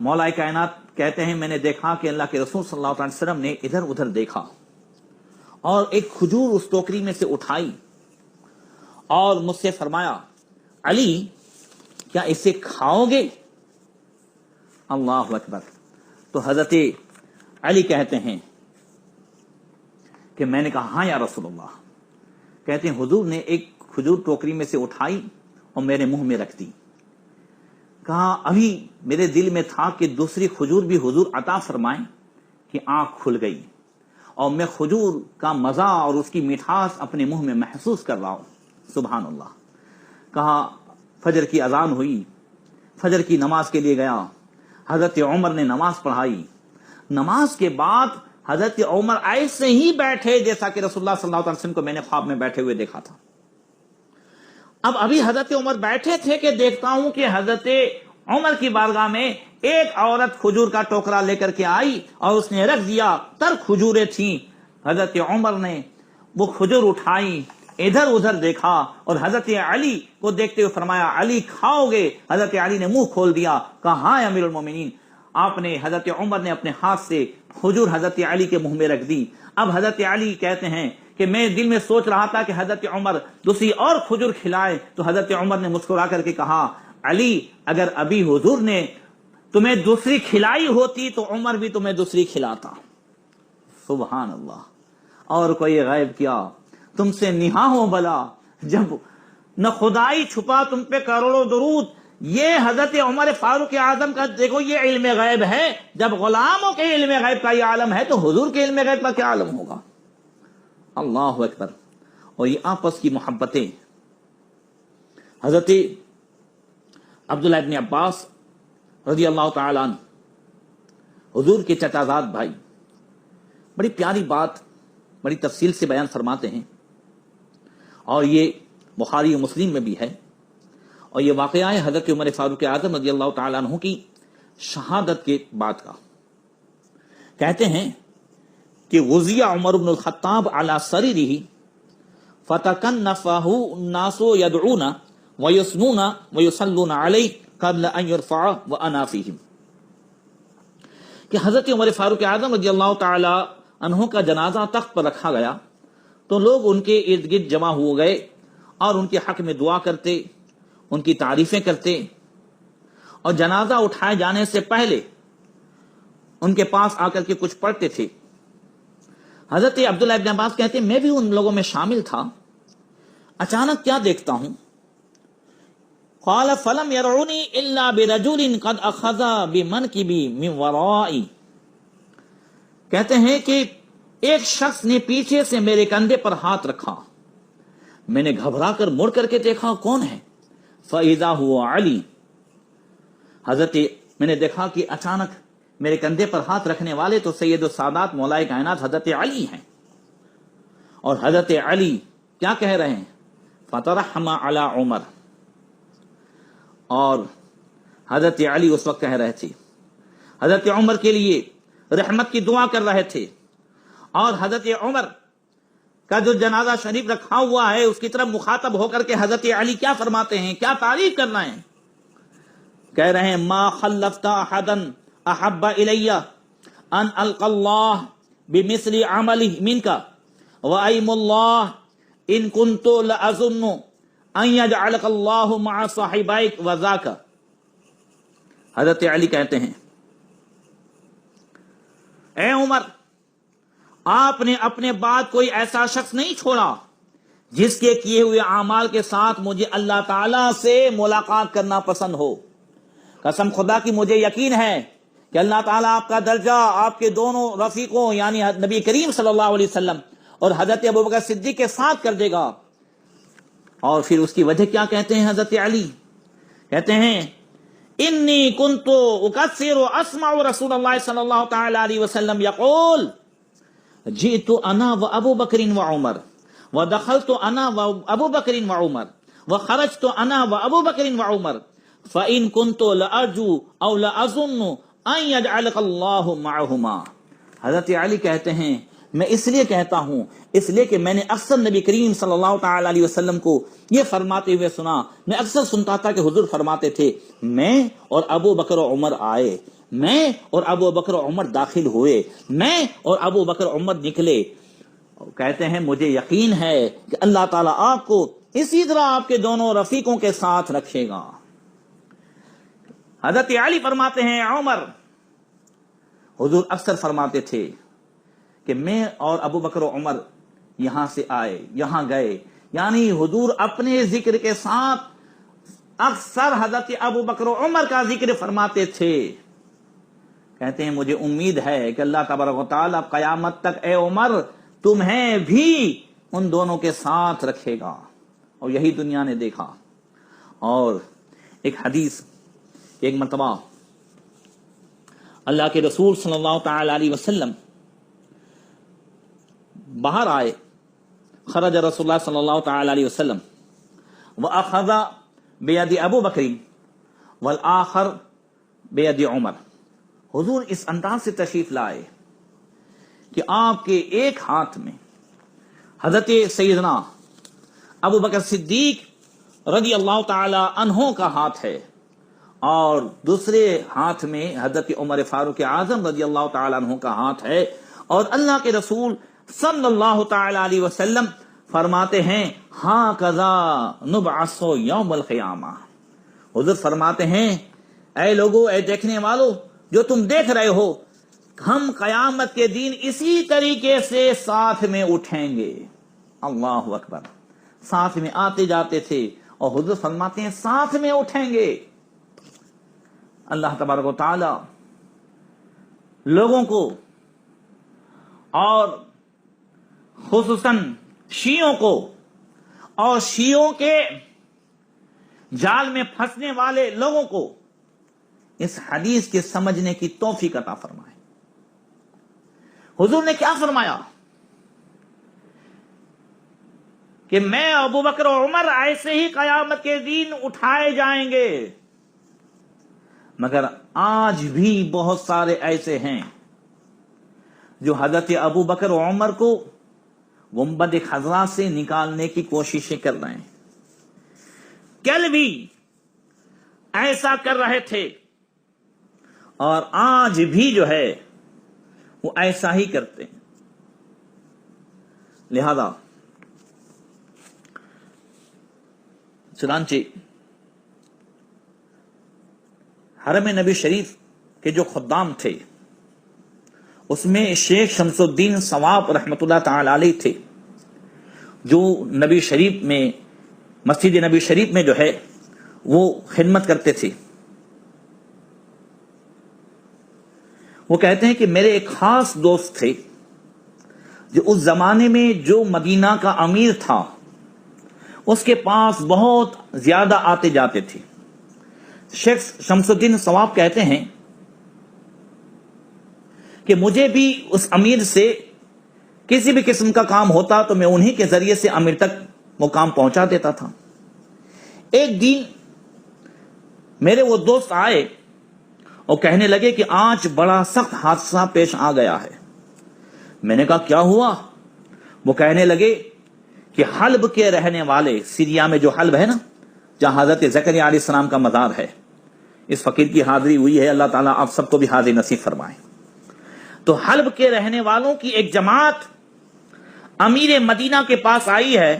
مولا کائنات کہتے ہیں میں نے دیکھا کہ اللہ کے رسول صلی اللہ علیہ وسلم نے ادھر ادھر دیکھا اور ایک کھجور اس ٹوکری میں سے اٹھائی اور مجھ سے فرمایا علی کیا اسے کھاؤ گے؟ اللہ اکبر. تو حضرت علی کہتے ہیں کہ میں نے کہا ہاں یا رسول اللہ. کہتے ہیں حضور نے ایک کھجور ٹوکری میں سے اٹھائی اور میرے منہ میں رکھ دی. کہا ابھی میرے دل میں تھا کہ دوسری کھجور بھی حضور عطا فرمائیں کہ آنکھ کھل گئی اور میں کھجور کا مزہ اور اس کی مٹھاس اپنے منہ میں محسوس کر رہا ہوں. سبحان اللہ. کہا فجر کی اذان ہوئی، فجر کی نماز کے لیے گیا. حضرت عمر نے نماز پڑھائی. نماز کے بعد حضرت عمر ایسے ہی بیٹھے جیسا کہ رسول اللہ صلی اللہ علیہ وسلم کو میں نے خواب میں بیٹھے ہوئے دیکھا تھا. اب ابھی حضرت عمر بیٹھے تھے کہ دیکھتا ہوں کہ حضرت عمر کی بارگاہ میں ایک عورت کھجور کا ٹوکرا لے کر کے آئی اور اس نے رکھ دیا. تر کھجوریں تھیں. حضرت عمر نے وہ کھجور اٹھائی، ادھر ادھر دیکھا اور حضرت علی کو دیکھتے ہوئے فرمایا علی کھاؤ گے؟ حضرت علی نے منہ کھول دیا. کہا ہاں امیر المومنین. آپ نے حضرت عمر نے اپنے ہاتھ سے کھجور حضرت علی کے منہ میں رکھ دی. اب حضرت علی کہتے ہیں کہ میں دل میں سوچ رہا تھا کہ حضرت عمر دوسری اور کھجور کھلائے تو حضرت عمر نے مسکرا کر کے کہا علی اگر ابھی حضور نے تمہیں دوسری کھلائی ہوتی تو عمر بھی تمہیں دوسری کھلاتا. سبحان اللہ. اور کوئی غیب کیا تم سے نہا ہو بلا جب نہ خدائی چھپا تم پہ کروڑوں درود. یہ حضرت عمر فاروق اعظم کا دیکھو یہ علم غیب ہے. جب غلاموں کے علم غیب کا یہ عالم ہے تو حضور کے علم غیب کا کیا عالم ہوگا. اللہ اکبر. اور یہ آپس کی محبتیں. حضرت عبداللہ ابن عباس رضی اللہ تعالی عنہ حضور کے چچازاد بھائی بڑی پیاری بات بڑی تفصیل سے بیان فرماتے ہیں اور یہ بخاری و مسلم میں بھی ہے. اور یہ واقعہ ہے حضرت عمر فاروق اعظم رضی اللہ تعالیٰ عنہ کی شہادت کے بعد کا. کہتے ہیں کہ غزی عمر بن الخطاب علی سریرہ فتکنفہ الناس یدعون ویسنون ویصلون علیہ قبل ان یرفع وانا فیہم. کہ حضرت عمر فاروق اعظم رضی اللہ تعالی عنہ کا جنازہ تخت پر رکھا گیا تو لوگ ان کے ارد گرد جمع ہو گئے اور ان کے حق میں دعا کرتے، ان کی تعریفیں کرتے اور جنازہ اٹھائے جانے سے پہلے ان کے پاس آ کر کے کچھ پڑھتے تھے. حضرت عبداللہ ابن عباس کہتے ہیں میں بھی ان لوگوں میں شامل تھا. اچانک کیا دیکھتا ہوں قال فلم يروني الا برجل قد اخذ بمنكبي من ورائي. کہتے ہیں کہ ایک شخص نے پیچھے سے میرے کندھے پر ہاتھ رکھا. میں نے گھبرا کر مڑ کر کے دیکھا کون ہے. فَإِذَا هُوَ علی. حضرت میں نے دیکھا کہ اچانک میرے کندھے پر ہاتھ رکھنے والے تو سید السادات مولا کائنات حضرت علی ہیں. اور حضرت علی کیا کہہ رہے ہیں فَتَرَحَّمَ عَلَى عمر. اور حضرت علی اس وقت کہہ رہے تھے حضرت عمر کے لیے رحمت کی دعا کر رہے تھے. اور حضرت عمر کا جو جنازہ شریف رکھا ہوا ہے اس کی طرف مخاطب ہو کر کے حضرت علی کیا فرماتے ہیں، کیا تعریف کر رہے ہیں. کہہ رہے ہیں ما خلفت احدا احب الی ان القى اللہ بمثل عمله منك وایم اللہ ان كنت لاظن ان يجعلك اللہ مع صاحبيك وذاك. حضرت علی کہتے ہیں اے عمر آپ نے اپنے بعد کوئی ایسا شخص نہیں چھوڑا جس کے کیے ہوئے اعمال کے ساتھ مجھے اللہ تعالیٰ سے ملاقات کرنا پسند ہو. قسم خدا کی مجھے یقین ہے کہ اللہ تعالیٰ آپ کا درجہ آپ کے دونوں رفیقوں یعنی نبی کریم صلی اللہ علیہ وسلم اور حضرت ابوبکر صدیق کے ساتھ کر دے گا. اور پھر اس کی وجہ کیا کہتے ہیں حضرت علی کہتے ہیں انی کنتو اکثر اسمع رسول اللہ صلی اللہ تعالی علیہ وسلم یقول جئت انا و ابو بکر و عمر ودخلت انا و ابو بکر و عمر وخرجت انا و ابو بکر و عمر فإن كنت لأرجو او لأظن ان يجعلك الله معهما۔ حضرت علی کہتے ہیں میں اس لیے کہتا ہوں اس لیے کہ میں نے اکثر نبی کریم صلی اللہ تعالی علیہ وسلم کو یہ فرماتے ہوئے سنا، میں اکثر سنتا تھا کہ حضور فرماتے تھے میں اور ابو بکر و عمر آئے، میں اور ابو بکر و عمر داخل ہوئے، میں اور ابو بکر و عمر نکلے، کہتے ہیں مجھے یقین ہے کہ اللہ تعالیٰ آپ کو اسی طرح آپ کے دونوں رفیقوں کے ساتھ رکھے گا۔ حضرت علی فرماتے ہیں عمر، حضور اکثر فرماتے تھے کہ میں اور ابو بکر و عمر یہاں سے آئے یہاں گئے، یعنی حضور اپنے ذکر کے ساتھ اکثر حضرت ابو بکر و عمر کا ذکر فرماتے تھے۔ کہتے ہیں مجھے امید ہے کہ اللہ تبارک و تعالیٰ قیامت تک اے عمر تمہیں بھی ان دونوں کے ساتھ رکھے گا، اور یہی دنیا نے دیکھا۔ اور ایک حدیث، ایک مرتبہ اللہ کے رسول صلی اللہ تعالی علیہ وسلم باہر آئے، خرج رسول اللہ صلی اللہ تعالی علیہ وسلم وأخذ بید ابو بکر والآخر بید عمر۔ حضور اس انداز سے تشریف لائے کہ آپ کے ایک ہاتھ میں حضرت سیدنا ابو بکر صدیق رضی اللہ تعالی عنہ کا ہاتھ ہے، اور دوسرے ہاتھ میں حضرت عمر فاروق اعظم رضی اللہ تعالی عنہ کا ہاتھ ہے، اور اللہ کے رسول صلی اللہ تعالی علیہ وسلم فرماتے ہیں ہاں کذا نبعث یوم القیامہ۔ حضور فرماتے ہیں اے لوگو، اے دیکھنے والو جو تم دیکھ رہے ہو، ہم قیامت کے دن اسی طریقے سے ساتھ میں اٹھیں گے۔ اللہ اکبر، ساتھ میں آتے جاتے تھے، اور حضور فرماتے ہیں ساتھ میں اٹھیں گے۔ اللہ تبارک و تعالی لوگوں کو اور خصوصاً شیعوں کو اور شیعوں کے جال میں پھنسنے والے لوگوں کو اس حدیث کے سمجھنے کی توفیق عطا فرمائے۔ حضور نے کیا فرمایا کہ میں ابو بکر و عمر ایسے ہی قیامت کے دن اٹھائے جائیں گے، مگر آج بھی بہت سارے ایسے ہیں جو حضرت ابو بکر و عمر کو گنبد خضرا سے نکالنے کی کوششیں کر رہے ہیں۔ کل بھی ایسا کر رہے تھے اور آج بھی جو ہے وہ ایسا ہی کرتے ہیں۔ لہذا چنانچہ حرم نبی شریف کے جو خدام تھے اس میں شیخ شمس الدین ثواب رحمۃ اللہ تعالی علیہ تھے، جو نبی شریف میں مسجد نبی شریف میں جو ہے وہ خدمت کرتے تھے۔ وہ کہتے ہیں کہ میرے ایک خاص دوست تھے جو اس زمانے میں جو مدینہ کا امیر تھا اس کے پاس بہت زیادہ آتے جاتے تھے۔ شیخ شمس الدین ثواب کہتے ہیں کہ مجھے بھی اس امیر سے کسی بھی قسم کا کام ہوتا تو میں انہی کے ذریعے سے امیر تک وہ کام پہنچا دیتا تھا۔ ایک دن میرے وہ دوست آئے اور کہنے لگے کہ آج بڑا سخت حادثہ پیش آ گیا ہے۔ میں نے کہا کیا ہوا؟ وہ کہنے لگے کہ حلب کے رہنے والے، سیریا میں جو حلب ہے نا، جہاں حضرت زکریا علیہ السلام کا مزار ہے، اس فقیر کی حاضری ہوئی ہے، اللہ تعالیٰ آپ سب کو بھی حاضر نصیب فرمائے۔ تو حلب کے رہنے والوں کی ایک جماعت امیر مدینہ کے پاس آئی ہے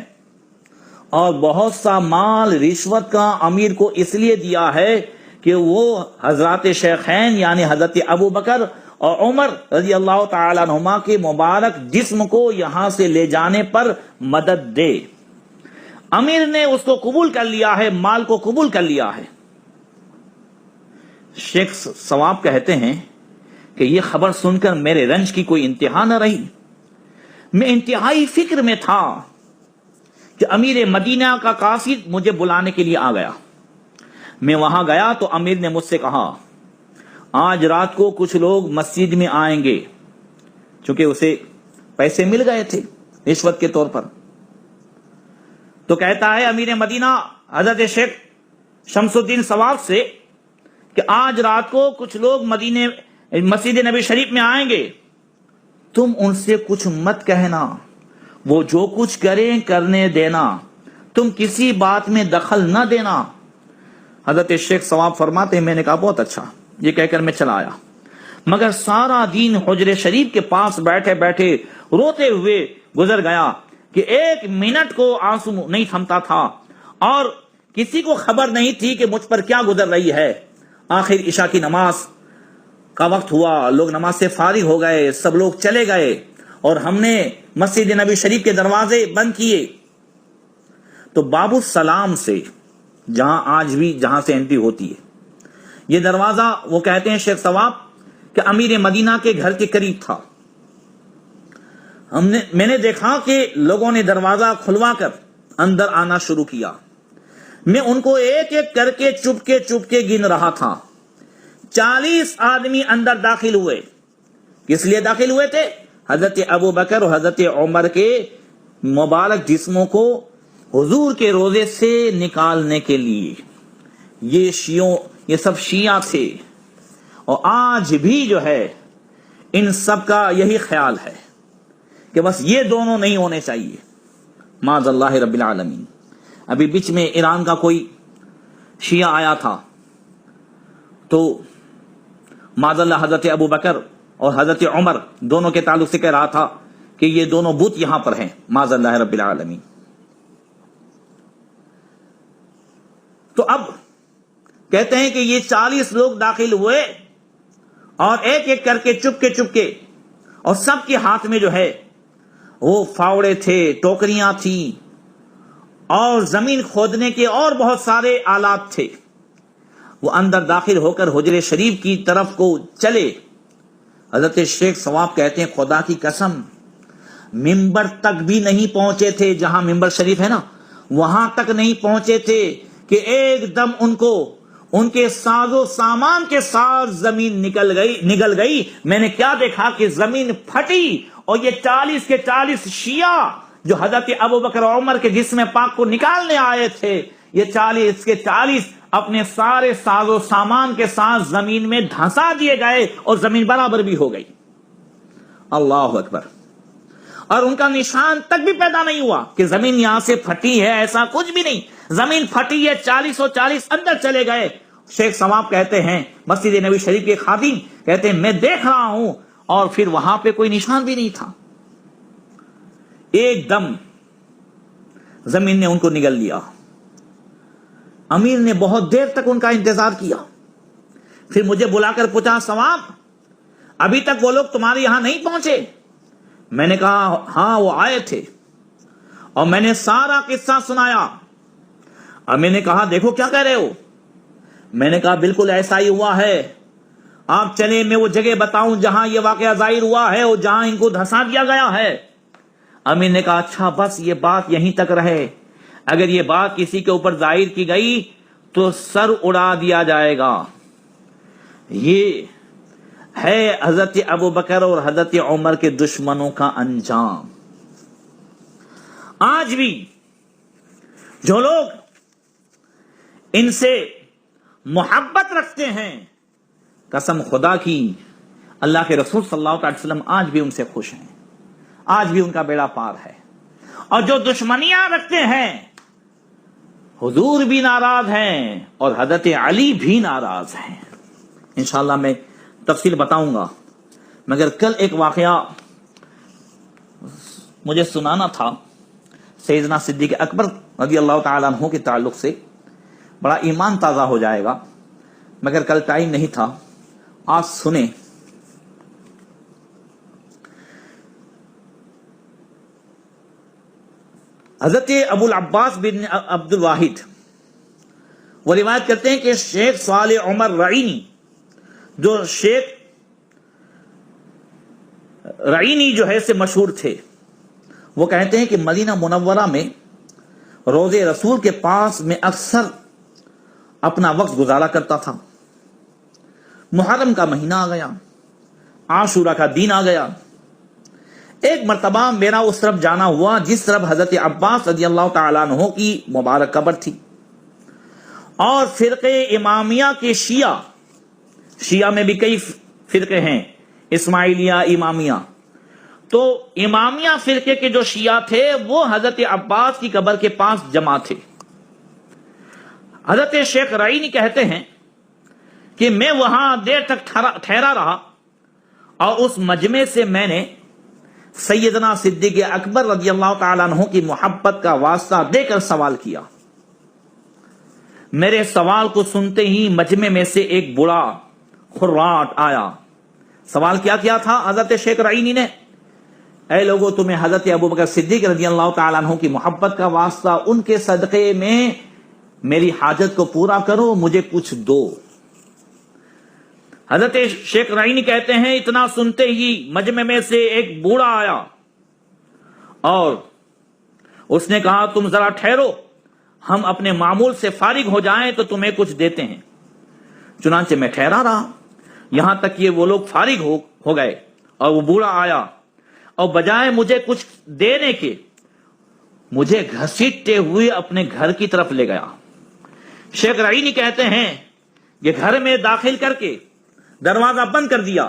اور بہت سا مال رشوت کا امیر کو اس لیے دیا ہے کہ وہ حضرات شیخین یعنی حضرت ابو بکر اور عمر رضی اللہ تعالی عنہما کے مبارک جسم کو یہاں سے لے جانے پر مدد دے۔ امیر نے اس کو قبول کر لیا ہے، مال کو قبول کر لیا ہے۔ شیخ ثواب کہتے ہیں کہ یہ خبر سن کر میرے رنج کی کوئی انتہا نہ رہی۔ میں انتہائی فکر میں تھا کہ امیر مدینہ کا قاصد مجھے بلانے کے لیے آ گیا۔ میں وہاں گیا تو امیر نے مجھ سے کہا آج رات کو کچھ لوگ مسجد میں آئیں گے، چونکہ اسے پیسے مل گئے تھے رشوت کے طور پر. تو کہتا ہے امیر مدینہ حضرت شیخ شمس الدین ثواب سے کہ آج رات کو کچھ لوگ مسجد نبی شریف میں آئیں گے، تم ان سے کچھ مت کہنا، وہ جو کچھ کریں کرنے دینا، تم کسی بات میں دخل نہ دینا. حضرت شیخ ثواب فرماتے ہیں میں نے کہا بہت اچھا، یہ کہہ کر میں چلا آیا. مگر سارا دن حجر شریف کے پاس بیٹھے بیٹھے روتے ہوئے گزر گیا کہ ایک منٹ کو آنسو نہیں تھمتا تھا اور کسی کو خبر نہیں تھی کہ مجھ پر کیا گزر رہی ہے. آخر عشاء کی نماز کا وقت ہوا، لوگ نماز سے فارغ ہو گئے، سب لوگ چلے گئے اور ہم نے مسجد نبی شریف کے دروازے بند کیے. تو باب السلام سے، جہاں آج بھی جہاں سے انٹری ہوتی ہے، یہ دروازہ وہ کہتے ہیں شیخ ثواب کہ امیر مدینہ کے گھر کے قریب تھا. میں نے دیکھا کہ لوگوں نے دروازہ کھلوا کر اندر آنا شروع کیا. میں ان کو ایک ایک کر کے چپ کے گن رہا تھا. 40 آدمی اندر داخل ہوئے. کس لیے داخل ہوئے تھے؟ حضرت ابو بکر اور حضرت عمر کے مبارک جسموں کو حضور کے روزے سے نکالنے کے لیے. یہ سب شیعہ تھے اور آج بھی جو ہے ان سب کا یہی خیال ہے کہ بس یہ دونوں نہیں ہونے چاہیے. معاذ اللہ رب العالمین. ابھی بیچ میں ایران کا کوئی شیعہ آیا تھا تو معاذ اللہ حضرت ابو بکر اور حضرت عمر دونوں کے تعلق سے کہہ رہا تھا کہ یہ دونوں بت یہاں پر ہیں. معاذ اللہ رب العالمین. تو اب کہتے ہیں کہ یہ 40 لوگ داخل ہوئے اور ایک ایک کر کے چپ کے اور سب کے ہاتھ میں جو ہے وہ فاوڑے تھے، ٹوکریاں تھیں اور زمین کھودنے کے اور بہت سارے آلات تھے. وہ اندر داخل ہو کر حجر شریف کی طرف کو چلے. حضرت شیخ ثواب کہتے ہیں خدا کی قسم ممبر تک بھی نہیں پہنچے تھے، جہاں ممبر شریف ہے نا وہاں تک نہیں پہنچے تھے کہ ایک دم ان کو ان کے ساز و سامان کے ساتھ زمین نگل گئی. میں نے کیا دیکھا کہ زمین پھٹی اور یہ 40 کے 40 شیعہ جو حضرت ابو بکر و عمر کے جسم پاک کو نکالنے آئے تھے، یہ 40 کے 40 اپنے سارے ساز و سامان کے ساتھ زمین میں دھنسا دیے گئے اور زمین برابر بھی ہو گئی. اللہ اکبر. اور ان کا نشان تک بھی پیدا نہیں ہوا کہ زمین یہاں سے پھٹی ہے، ایسا کچھ بھی نہیں. زمین پھٹی ہے، 40 و 40 اندر چلے گئے. شیخ ثواب کہتے ہیں مسجد نبی شریف کے خادم کہتے ہیں میں دیکھ رہا ہوں اور پھر وہاں پہ کوئی نشان بھی نہیں تھا. ایک دم زمین نے ان کو نگل لیا. امیر نے بہت دیر تک ان کا انتظار کیا. پھر مجھے بلا کر پوچھا ثواب ابھی تک وہ لوگ تمہارے یہاں نہیں پہنچے؟ میں نے کہا ہاں وہ آئے تھے اور میں نے سارا قصہ سنایا. امیر نے کہا دیکھو کیا کہہ رہے ہو؟ میں نے کہا بالکل ایسا ہی ہوا ہے. آپ چلیں میں وہ جگہ بتاؤں جہاں یہ واقعہ ظاہر ہوا ہے اور جہاں ان کو دھنسا دیا گیا ہے. امیر نے کہا اچھا بس یہ بات یہیں تک رہے، اگر یہ بات کسی کے اوپر ظاہر کی گئی تو سر اڑا دیا جائے گا. یہ ہے حضرت ابو بکر اور حضرت عمر کے دشمنوں کا انجام. آج بھی جو لوگ ان سے محبت رکھتے ہیں، قسم خدا کی اللہ کے رسول صلی اللہ علیہ وسلم آج بھی ان سے خوش ہیں، آج بھی ان کا بیڑا پار ہے. اور جو دشمنیاں رکھتے ہیں حضور بھی ناراض ہیں اور حضرت علی بھی ناراض ہیں. انشاءاللہ میں تفصیل بتاؤں گا. مگر کل ایک واقعہ مجھے سنانا تھا سیدنا صدیق اکبر رضی اللہ تعالیٰ عنہ کے تعلق سے، بڑا ایمان تازہ ہو جائے گا، مگر کل ٹائم نہیں تھا. آج سنیں. حضرت ابو العباس بن عبد الواحد وہ روایت کرتے ہیں کہ شیخ صالح عمر رعینی، جو شیخ رعینی جو ہے سے مشہور تھے، وہ کہتے ہیں کہ مدینہ منورہ میں روضے رسول کے پاس میں اکثر اپنا وقت گزارا کرتا تھا۔ محرم کا مہینہ آ گیا، عاشورہ کا دن آ گیا۔ ایک مرتبہ میرا اس طرف جانا ہوا جس طرف حضرت عباس رضی اللہ تعالیٰ عنہ کی مبارک قبر تھی، اور فرقے امامیہ کے شیعہ میں بھی کئی فرقے ہیں، اسماعیلیہ، امامیہ۔ تو امامیہ فرقے کے جو شیعہ تھے وہ حضرت عباس کی قبر کے پاس جمع تھے۔ حضرت شیخ رعینی کہتے ہیں کہ میں وہاں دیر تک ٹھہرا رہا، اور اس مجمع سے میں نے سیدنا صدیق اکبر رضی اللہ تعالیٰ عنہ کی محبت کا واسطہ دے کر سوال کیا۔ میرے سوال کو سنتے ہی مجمع میں سے ایک بڑا خراٹ آیا۔ سوال کیا تھا حضرت شیخ رعینی نے؟ اے لوگو، تمہیں حضرت ابوبکر صدیق رضی اللہ تعالیٰ عنہ کی محبت کا واسطہ ان کے صدقے میں میری حاجت کو پورا کرو، مجھے کچھ دو۔ حضرت شیخ رعینی کہتے ہیں اتنا سنتے ہی مجمع میں سے ایک بوڑھا آیا اور اس نے کہا تم ذرا ٹھہرو، ہم اپنے معمول سے فارغ ہو جائیں تو تمہیں کچھ دیتے ہیں۔ چنانچہ میں ٹھہرا رہا یہاں تک کہ وہ لوگ فارغ ہو گئے، اور وہ بوڑھا آیا اور بجائے مجھے کچھ دینے کے مجھے گھسیٹتے ہوئے اپنے گھر کی طرف لے گیا۔ شیخ رعینی کہتے ہیں کہ گھر میں داخل کر کے دروازہ بند کر دیا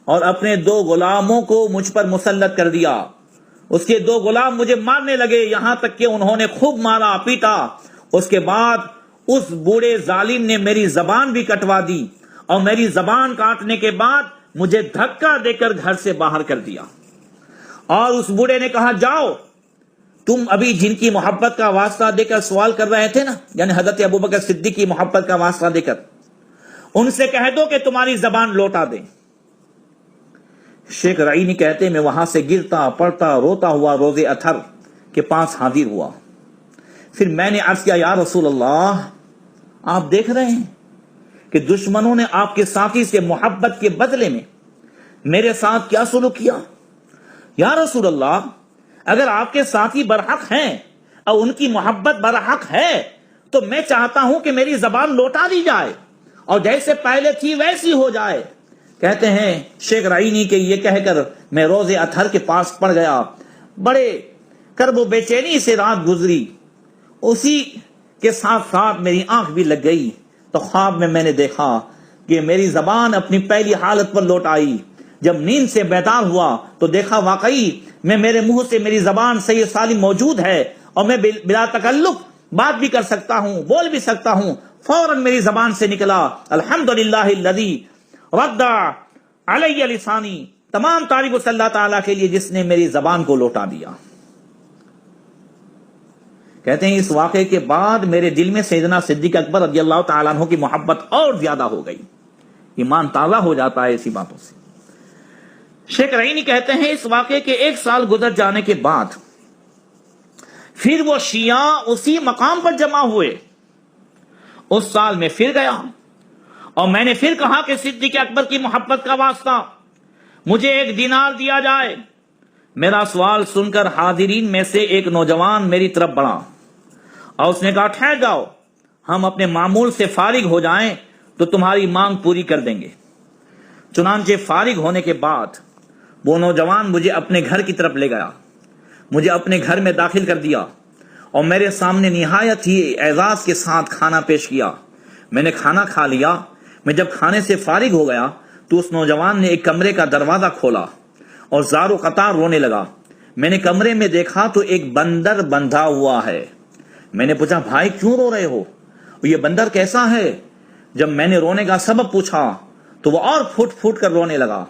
اور اپنے 2 غلاموں کو مجھ پر مسلط کر دیا۔ اس کے 2 غلام مجھے مارنے لگے، یہاں تک کہ انہوں نے خوب مارا پیٹا۔ اس کے بعد اس بوڑھے ظالم نے میری زبان بھی کٹوا دی، اور میری زبان کاٹنے کے بعد مجھے دھکا دے کر گھر سے باہر کر دیا۔ اور اس بوڑھے نے کہا جاؤ، تم ابھی جن کی محبت کا واسطہ دے کر سوال کر رہے تھے نا، یعنی حضرت ابوبکر صدیق کی محبت کا واسطہ دے کر، ان سے کہہ دو کہ تمہاری زبان لوٹا دیں۔ شیخ رعینی کہتے میں وہاں سے گرتا پڑتا روتا ہوا روز اطہر کے پاس حاضر ہوا۔ پھر میں نے عرض کیا یا رسول اللہ، آپ دیکھ رہے ہیں کہ دشمنوں نے آپ کے ساتھی سے محبت کے بدلے میں میرے ساتھ کیا سلوک کیا۔ یا رسول اللہ، اگر آپ کے ساتھی برحق ہیں اور ان کی محبت برحق ہے تو میں چاہتا ہوں کہ میری زبان لوٹا دی جائے اور جیسے پہلے تھی ویسی ہو جائے۔ کہتے ہیں شیخ رعینی کہ یہ کہہ کر میں روز اطہر کے پاس پڑ گیا، بڑے کرب و بے چینی سے رات گزری، اسی کے ساتھ ساتھ میری آنکھ بھی لگ گئی، تو خواب میں نے دیکھا کہ میری زبان اپنی پہلی حالت پر لوٹ آئی۔ جب نیند سے بیدار ہوا تو دیکھا واقعی میں میرے منہ سے میری زبان صحیح سالم موجود ہے، اور میں بلا تکلف بات بھی کر سکتا ہوں، بول بھی سکتا ہوں۔ فوراً میری زبان سے نکلا الحمدللہ الذی رد علی لسانی، تمام تعریف اس اللہ تعالیٰ کے لیے جس نے میری زبان کو لوٹا دیا۔ کہتے ہیں اس واقعے کے بعد میرے دل میں سیدنا صدیق اکبر رضی اللہ تعالیٰ عنہ کی محبت اور زیادہ ہو گئی، ایمان تازہ ہو جاتا ہے ایسی باتوں سے۔ شیخ رعینی کہتے ہیں اس واقعے کے 1 سال گزر جانے کے بعد پھر وہ شیعہ اسی مقام پر جمع ہوئے۔ اس سال میں پھر گیا اور میں نے پھر کہا کہ صدیق اکبر کی محبت کا واسطہ مجھے 1 دینار دیا جائے۔ میرا سوال سن کر حاضرین میں سے ایک نوجوان میری طرف بڑھا اور اس نے کہا ٹھہر جاؤ، ہم اپنے معمول سے فارغ ہو جائیں تو تمہاری مانگ پوری کر دیں گے۔ چنانچہ فارغ ہونے کے بعد وہ نوجوان مجھے اپنے گھر کی طرف لے گیا، مجھے اپنے گھر میں داخل کر دیا اور میرے سامنے نہایت ہی اعزاز کے ساتھ کھانا پیش کیا۔ میں نے کھانا کھا لیا۔ میں جب کھانے سے فارغ ہو گیا تو اس نوجوان نے ایک کمرے کا دروازہ کھولا اور زار و قطار رونے لگا۔ میں نے کمرے میں دیکھا تو ایک بندر بندھا ہوا ہے۔ میں نے پوچھا بھائی کیوں رو رہے ہو، یہ بندر کیسا ہے؟ جب میں نے رونے کا سبب پوچھا تو وہ اور پھوٹ پھوٹ کر رونے لگا۔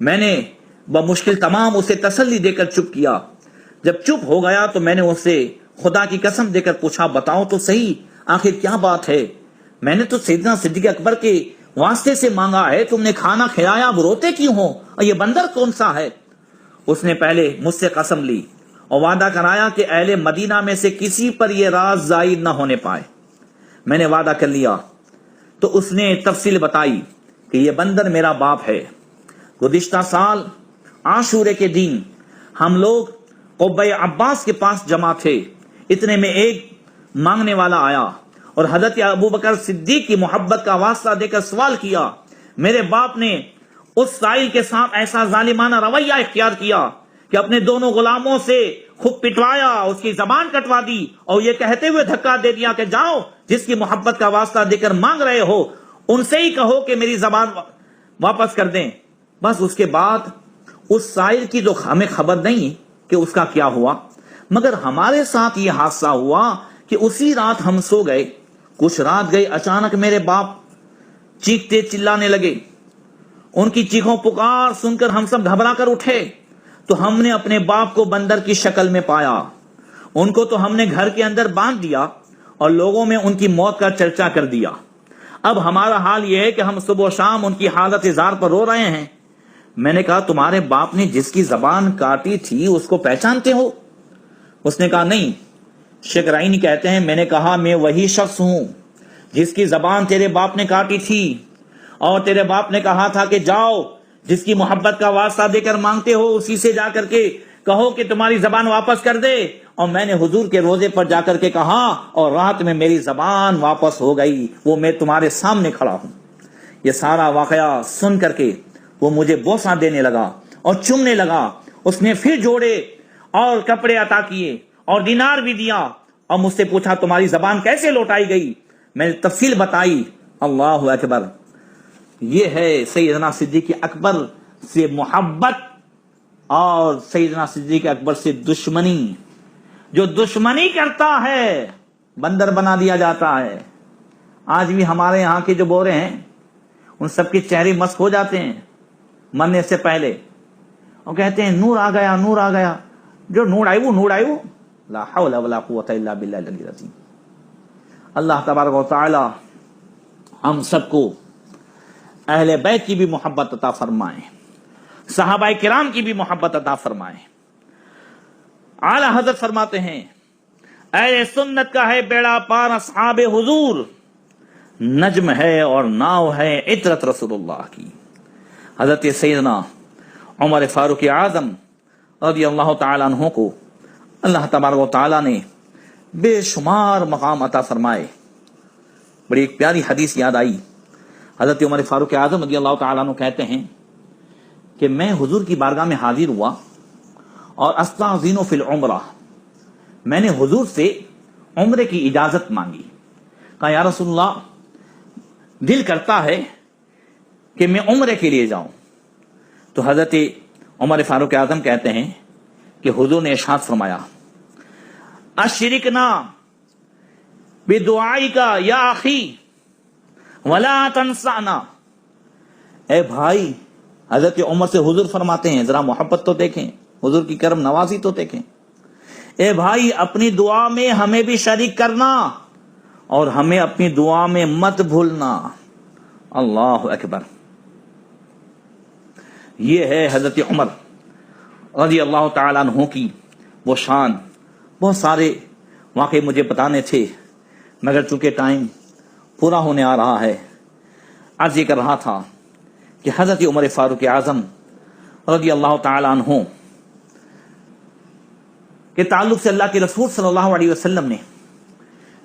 میں نے بمشکل تمام اسے تسلی دے کر چپ کیا۔ جب چپ ہو گیا تو میں نے اسے خدا کی قسم دے کر پوچھا بتاؤ تو صحیح آخر کیا بات ہے؟ میں نے تو سیدنا صدیق اکبر کے واسطے سے مانگا ہے، تم نے کھانا کھلایا، اب روتے کیوں ہو، اور یہ بندر کون سا ہے؟ اس نے پہلے مجھ سے قسم لی اور وعدہ کرایا کہ اہل مدینہ میں سے کسی پر یہ راز ظاہر نہ ہونے پائے۔ میں نے وعدہ کر لیا تو اس نے تفصیل بتائی کہ یہ بندر میرا باپ ہے۔ گزشتہ سال عاشورے کے دن ہم لوگ قبہ عباس کے پاس جمع تھے، اتنے میں ایک مانگنے والا آیا اور حضرت ابو بکر صدیق کی محبت کا واسطہ دے کر سوال کیا، میرے باپ نے اس سائل کے ساتھ ایسا ظالمانہ رویہ اختیار کیا کہ اپنے دونوں غلاموں سے خود پٹوایا، اس کی زبان کٹوا دی، اور یہ کہتے ہوئے دھکا دے دیا کہ جاؤ، جس کی محبت کا واسطہ دے کر مانگ رہے ہو ان سے ہی کہو کہ میری زبان واپس کر دیں۔ بس اس کے بعد اس سائل کی تو ہمیں خبر نہیں کہ اس کا کیا ہوا، مگر ہمارے ساتھ یہ حادثہ ہوا کہ اسی رات ہم سو گئے، کچھ رات گئی، اچانک میرے باپ چیختے چلانے لگے، ان کی چیخوں پکار سن کر ہم سب گھبرا کر اٹھے، تو ہم نے اپنے باپ کو بندر کی شکل میں پایا، ان کو تو ہم نے گھر کے اندر باندھ دیا اور لوگوں میں ان کی موت کا چرچا کر دیا۔ اب ہمارا حال یہ ہے کہ ہم صبح و شام ان کی حالت اظہار پر رو رہے ہیں۔ میں نے کہا تمہارے باپ نے جس کی زبان کاٹی تھی اس کو پہچانتے ہو؟ اس نے کہا نہیں۔ شیخ رائینی کہتے ہیں میں نے کہا میں وہی شخص ہوں جس کی زبان تیرے باپ نے کاٹی تھی، اور تیرے باپ نے کہا تھا کہ جاؤ، جس کی محبت کا واسطہ دے کر مانگتے ہو اسی سے جا کر کے کہو کہ تمہاری زبان واپس کر دے، اور میں نے حضور کے روزے پر جا کر کے کہا اور رات میں میری زبان واپس ہو گئی، وہ میں تمہارے سامنے کھڑا ہوں۔ یہ سارا واقعہ سن کر کے وہ مجھے بوسہ دینے لگا اور چومنے لگا، اس نے پھر جوڑے اور کپڑے عطا کیے اور دینار بھی دیا، اور مجھ سے پوچھا تمہاری زبان کیسے لوٹائی گئی؟ میں نے تفصیل بتائی۔ اللہ اکبر! یہ ہے سیدنا صدیق اکبر سے محبت اور سیدنا صدیق اکبر سے دشمنی۔ جو دشمنی کرتا ہے بندر بنا دیا جاتا ہے۔ آج بھی ہمارے یہاں کے جو بورے ہیں ان سب کے چہرے مسخ ہو جاتے ہیں مرنے سے پہلے، اور کہتے ہیں نور آ گیا، نور آ گیا۔ جو نور آئی وہ نور آئی وہ، لا حول ولا قوت الا باللہ العلی العظیم۔ اللہ تبارک و تعالی ہم سب کو اہل بیت کی بھی محبت عطا فرمائے، صحابہ کرام کی بھی محبت عطا فرمائے۔ اعلی حضرت فرماتے ہیں اہل سنت کا ہے بیڑا پار اصحاب حضور، نجم ہے اور ناؤ ہے عطرت رسول اللہ کی۔ حضرت سیدنا عمر فاروق اعظم رضی اللہ تعالیٰ عنہ کو اللہ تبارک و تعالیٰ نے بے شمار مقام عطا فرمائے۔ بڑی ایک پیاری حدیث یاد آئی۔ حضرت عمر فاروق اعظم رضی اللہ تعالیٰ عنہ کہتے ہیں کہ میں حضور کی بارگاہ میں حاضر ہوا اور استاذین فی العمرہ، میں نے حضور سے عمرے کی اجازت مانگی۔ کہا یا رسول اللہ دل کرتا ہے کہ میں عمرے کے لیے جاؤں۔ تو حضرت عمر فاروق اعظم کہتے ہیں کہ حضور نے ارشاد فرمایا اشرکنا بدعائک یا اخی ولا تنسانا۔ اے بھائی، حضرت عمر سے حضور فرماتے ہیں، ذرا محبت تو دیکھیں، حضور کی کرم نوازی تو دیکھیں، اے بھائی اپنی دعا میں ہمیں بھی شریک کرنا اور ہمیں اپنی دعا میں مت بھولنا۔ اللہ اکبر! یہ ہے حضرت عمر رضی اللہ تعالیٰ عنہ کی وہ شان۔ بہت سارے واقعے مجھے بتانے تھے مگر چونکہ ٹائم پورا ہونے آ رہا ہے، عرض یہ کر رہا تھا کہ حضرت عمر فاروق اعظم رضی اللہ تعالیٰ عنہ کے تعلق سے اللہ کے رسول صلی اللہ علیہ وسلم نے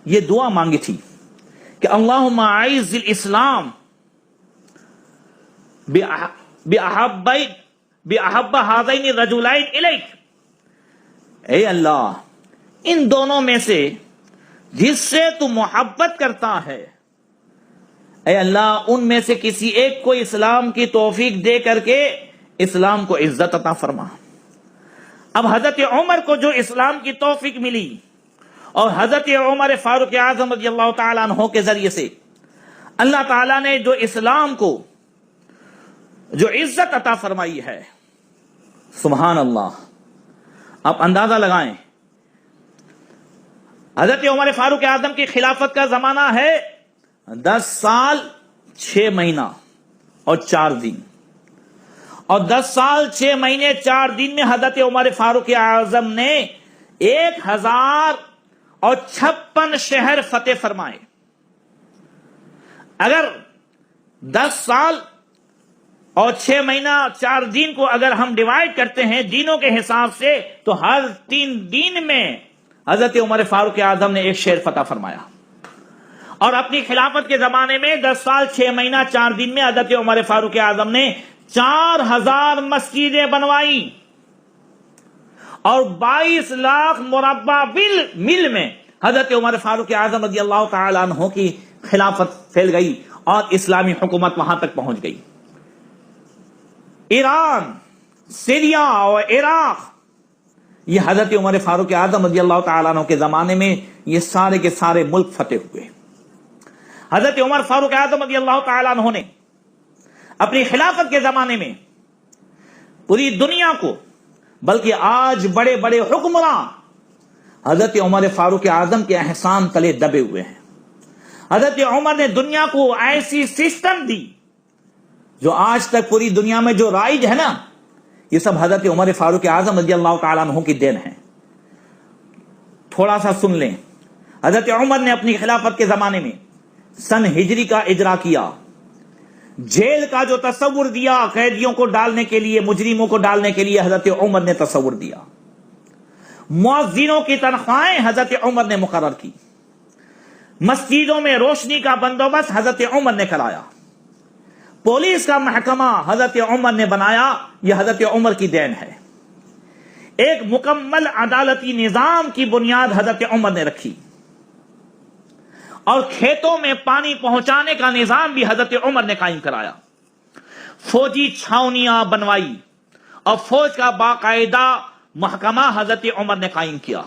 یہ دعا مانگی تھی کہ اللہم اعز الاسلام بأحب هذین الرجلین الیک۔ اے اللہ ان دونوں میں سے جس سے تو محبت کرتا ہے، اے اللہ ان میں سے کسی ایک کو اسلام کی توفیق دے کر کے اسلام کو عزت عطا فرما۔ اب حضرت عمر کو جو اسلام کی توفیق ملی اور حضرت عمر فاروق اعظم رضی اللہ تعالیٰ عنہ کے ذریعے سے اللہ تعالیٰ نے جو اسلام کو جو عزت عطا فرمائی ہے، سبحان اللہ! آپ اندازہ لگائیں، حضرت عمر فاروق اعظم کی خلافت کا زمانہ ہے 10 سال 6 مہینہ اور 4 دن، اور 10 سال 6 مہینے 4 دن میں حضرت عمر فاروق اعظم نے 1056 شہر فتح فرمائے۔ اگر 10 سال اور 6 مہینہ 4 دن کو اگر ہم ڈیوائیڈ کرتے ہیں دینوں کے حساب سے تو ہر 3 دن میں حضرت عمر فاروق اعظم نے ایک شہر فتح فرمایا۔ اور اپنی خلافت کے زمانے میں 10 سال 6 مہینہ 4 دن میں حضرت عمر فاروق اعظم نے 4000 مسجدیں بنوائی اور 22 لاکھ مربع میل میں حضرت عمر فاروق اعظم رضی اللہ تعالیٰ عنہ کی خلافت پھیل گئی اور اسلامی حکومت وہاں تک پہنچ گئی۔ ایران، سیریا اور عراق، یہ حضرت عمر فاروق اعظم رضی اللہ تعالیٰ عنہ کے زمانے میں یہ سارے کے سارے ملک فتح ہوئے۔ حضرت عمر فاروق اعظم رضی اللہ تعالیٰ عنہ نے اپنی خلافت کے زمانے میں پوری دنیا کو، بلکہ آج بڑے بڑے حکمراں حضرت عمر فاروق اعظم کے احسان تلے دبے ہوئے ہیں۔ حضرت عمر نے دنیا کو ایسی سسٹم دی جو آج تک پوری دنیا میں جو رائج ہے نا، یہ سب حضرت عمر فاروق اعظم رضی اللہ تعالیٰ عنہ کی دین ہے۔ تھوڑا سا سن لیں، حضرت عمر نے اپنی خلافت کے زمانے میں سن ہجری کا اجرا کیا، جیل کا جو تصور دیا قیدیوں کو ڈالنے کے لیے، مجرموں کو ڈالنے کے لیے حضرت عمر نے تصور دیا۔ مؤذنوں کی تنخواہیں حضرت عمر نے مقرر کی، مسجدوں میں روشنی کا بندوبست حضرت عمر نے کرایا، پولیس کا محکمہ حضرت عمر نے بنایا، یہ حضرت عمر کی دین ہے۔ ایک مکمل عدالتی نظام کی بنیاد حضرت عمر نے رکھی، اور کھیتوں میں پانی پہنچانے کا نظام بھی حضرت عمر نے قائم کرایا، فوجی چھاونیاں بنوائی اور فوج کا باقاعدہ محکمہ حضرت عمر نے قائم کیا۔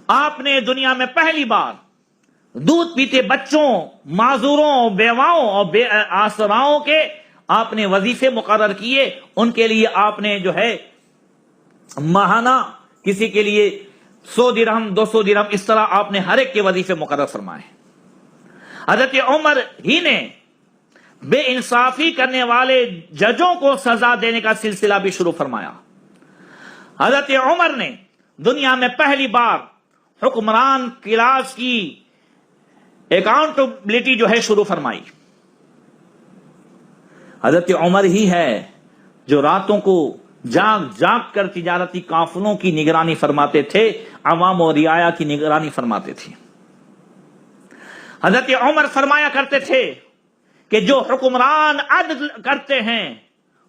آپ نے دنیا میں پہلی بار دودھ پیتے بچوں، معذوروں، بیواؤں اور بے آسراؤں کے آپ نے وظیفے مقرر کیے، ان کے لیے آپ نے جو ہے ماہانہ کسی کے لیے 100 درہم 200 درہم اس طرح آپ نے ہر ایک کے وظیفے مقرر فرمائے۔ حضرت عمر ہی نے بے انصافی کرنے والے ججوں کو سزا دینے کا سلسلہ بھی شروع فرمایا۔ حضرت عمر نے دنیا میں پہلی بار حکمران کلاس کی اکاؤنٹیبلٹی جو ہے شروع فرمائی۔ حضرت عمر ہی ہے جو راتوں کو جاگ جاگ کر تجارتی قافلوں کی نگرانی فرماتے تھے، عوام و رعایا کی نگرانی فرماتے تھے۔ حضرت عمر فرمایا کرتے تھے کہ جو حکمران عدل کرتے ہیں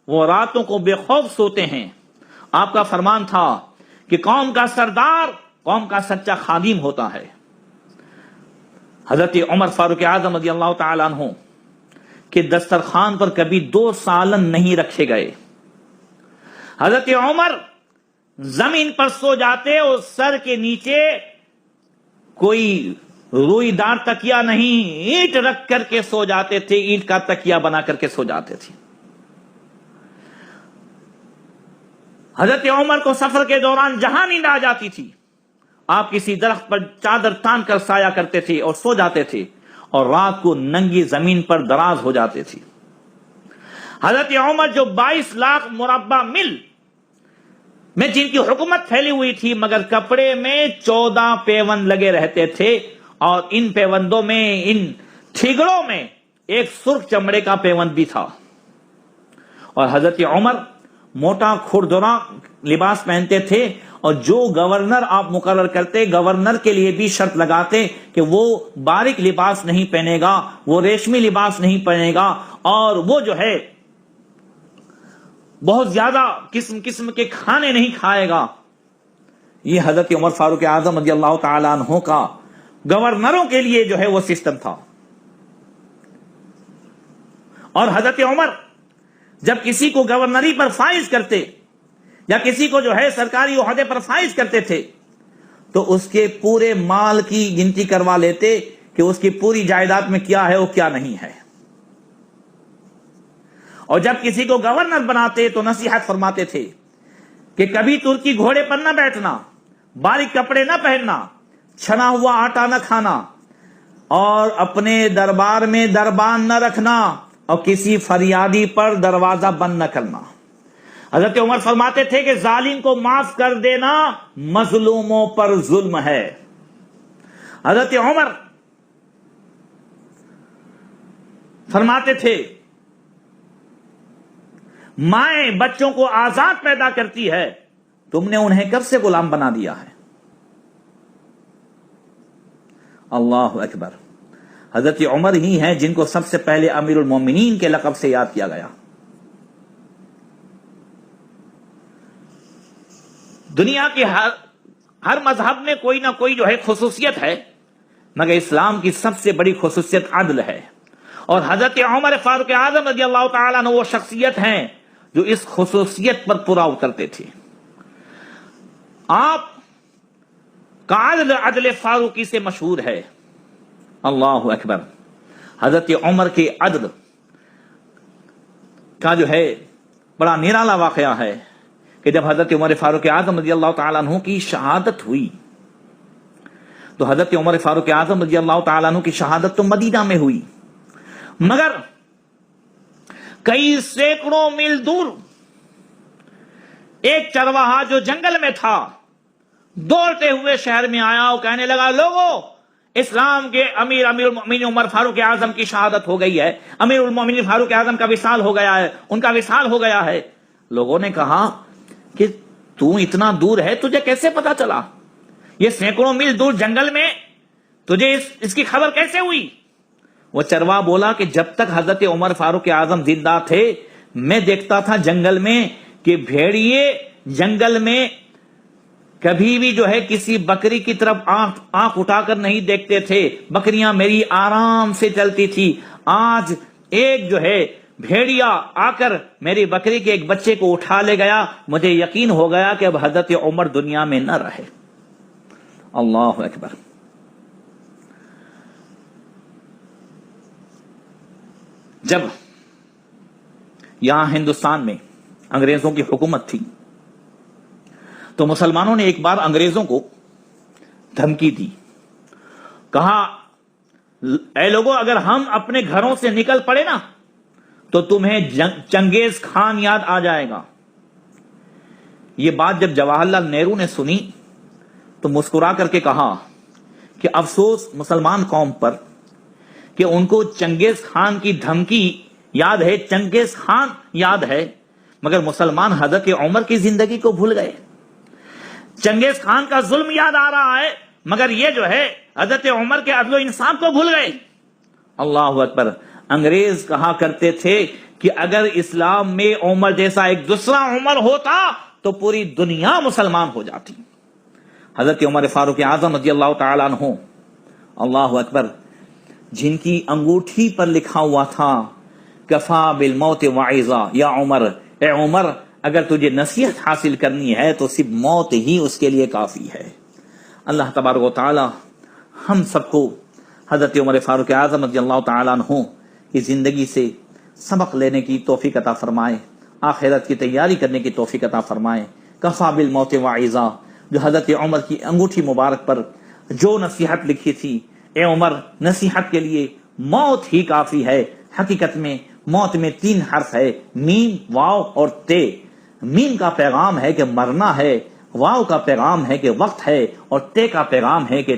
وہ راتوں کو بے خوف سوتے ہیں۔ آپ کا فرمان تھا کہ قوم کا سردار قوم کا سچا خادم ہوتا ہے۔ حضرت عمر فاروق اعظم رضی اللہ تعالیٰ عنہ کہ دسترخوان پر کبھی 2 سالن نہیں رکھے گئے۔ حضرت عمر زمین پر سو جاتے اور سر کے نیچے کوئی روئی دار تکیا نہیں، اینٹ رکھ کر کے سو جاتے تھے، اینٹ کا تکیا بنا کر کے سو جاتے تھے۔ حضرت عمر کو سفر کے دوران جہاں نیند آ جاتی تھی، آپ کسی درخت پر چادر تان کر سایہ کرتے تھے اور سو جاتے تھے، اور رات کو ننگی زمین پر دراز ہو جاتے تھے۔ حضرت عمر جو 22 لاکھ مربع میل میں جن کی حکومت پھیلی ہوئی تھی، مگر کپڑے میں 14 پیوند لگے رہتے تھے، اور ان پیوندوں میں، ان ٹھیگڑوں میں ایک سرخ چمڑے کا پیوند بھی تھا۔ اور حضرت عمر موٹا کھردرا لباس پہنتے تھے، اور جو گورنر آپ مقرر کرتے، گورنر کے لیے بھی شرط لگاتے کہ وہ باریک لباس نہیں پہنے گا، وہ ریشمی لباس نہیں پہنے گا، اور وہ جو ہے بہت زیادہ قسم قسم کے کھانے نہیں کھائے گا۔ یہ حضرت عمر فاروق اعظم رضی اللہ تعالیٰ عنہ کا گورنروں کے لیے جو ہے وہ سسٹم تھا۔ اور حضرت عمر جب کسی کو گورنری پر فائز کرتے یا کسی کو جو ہے سرکاری عہدے پر فائز کرتے تھے تو اس کے پورے مال کی گنتی کروا لیتے کہ اس کی پوری جائیداد میں کیا ہے اور کیا نہیں ہے۔ اور جب کسی کو گورنر بناتے تو نصیحت فرماتے تھے کہ کبھی ترکی گھوڑے پر نہ بیٹھنا، باریک کپڑے نہ پہننا، چھنا ہوا آٹا نہ کھانا، اور اپنے دربار میں دربان نہ رکھنا، اور کسی فریادی پر دروازہ بند نہ کرنا۔ حضرت عمر فرماتے تھے کہ ظالم کو معاف کر دینا مظلوموں پر ظلم ہے۔ حضرت عمر فرماتے تھے مائیں بچوں کو آزاد پیدا کرتی ہے، تم نے انہیں کب سے غلام بنا دیا ہے؟ اللہ اکبر. حضرت عمر ہی ہیں جن کو سب سے پہلے امیر المومنین کے لقب سے یاد کیا گیا. دنیا کے ہر مذہب میں کوئی نہ کوئی جو ہے خصوصیت ہے، مگر اسلام کی سب سے بڑی خصوصیت عدل ہے، اور حضرت عمر فاروق اعظم رضی اللہ تعالیٰ عنہ وہ شخصیت ہیں جو اس خصوصیت پر پورا اترتے تھے. آپ کا عدل فاروقی سے مشہور ہے. اللہ اکبر. حضرت عمر کے عدل کا جو ہے بڑا نرالا واقعہ ہے کہ جب حضرت عمر فاروق اعظم رضی اللہ تعالیٰ عنہ کی شہادت ہوئی تو حضرت عمر فاروق اعظم رضی اللہ تعالیٰ عنہ کی شہادت تو مدینہ میں ہوئی، مگر کئی سینکڑوں میل دور ایک چرواہا جو جنگل میں تھا دوڑتے ہوئے شہر میں آیا اور کہنے لگا، لوگوں، اسلام کے امیر المومنین عمر فاروق اعظم کی شہادت ہو گئی ہے، امیر المومنین فاروق اعظم کا وصال ہو گیا ہے، ان کا وصال ہو گیا ہے. لوگوں نے کہا کہ تو اتنا دور ہے، تجھے کیسے پتا چلا؟ یہ سینکڑوں میل دور جنگل میں تجھے اس کی خبر کیسے ہوئی؟ وہ چرواہا بولا کہ جب تک حضرت عمر فاروق اعظم زندہ تھے میں دیکھتا تھا جنگل میں کہ بھیڑیے جنگل میں کبھی بھی جو ہے کسی بکری کی طرف آنکھ اٹھا کر نہیں دیکھتے تھے، بکریاں میری آرام سے چلتی تھی. آج ایک جو ہے بھیڑیا آ کر میری بکری کے ایک بچے کو اٹھا لے گیا، مجھے یقین ہو گیا کہ اب حضرت عمر دنیا میں نہ رہے. اللہ اکبر. جب یہاں ہندوستان میں انگریزوں کی حکومت تھی تو مسلمانوں نے ایک بار انگریزوں کو دھمکی دی، کہا، اے لوگوں، اگر ہم اپنے گھروں سے نکل پڑے نا تو تمہیں چنگیز خان یاد آ جائے گا. یہ بات جب جواہر لال نہرو نے سنی تو مسکرا کر کے کہا کہ افسوس مسلمان قوم پر کہ ان کو چنگیز خان کی دھمکی یاد ہے، چنگیز خان یاد ہے، مگر مسلمان حضرت عمر کی زندگی کو بھول گئے. چنگیز خان کا ظلم یاد آ رہا ہے، مگر یہ جو ہے حضرت عمر کے عدل و انصاف کو بھول گئے. اللہ اکبر. انگریز کہا کرتے تھے کہ اگر اسلام میں عمر جیسا ایک دوسرا عمر ہوتا تو پوری دنیا مسلمان ہو جاتی. حضرت عمر فاروق اعظم رضی اللہ تعالیٰ عنہ، اللہ اکبر، جن کی انگوٹھی پر لکھا ہوا تھا کفا بالموت وعظا یا عمر، اے عمر، اگر تجھے نصیحت حاصل کرنی ہے تو صرف موت ہی اس کے لیے کافی ہے. اللہ تبارک و تعالی ہم سب کو حضرت عمر فاروق اعظم رضی اللہ تعالیٰ عنہ کی زندگی سے سبق لینے کی توفیق عطا فرمائے، آخرت کی تیاری کرنے کی توفیق عطا فرمائے. کفا بالموت وعظا، جو حضرت عمر کی انگوٹھی مبارک پر جو نصیحت لکھی تھی، اے عمر، نصیحت کے لیے موت ہی کافی ہے. حقیقت میں موت میں 3 حرف ہے، میم، واو اور تے. میم کا پیغام ہے کہ مرنا ہے، واو کا پیغام ہے کہ وقت ہے، اور تے کا پیغام ہے کہ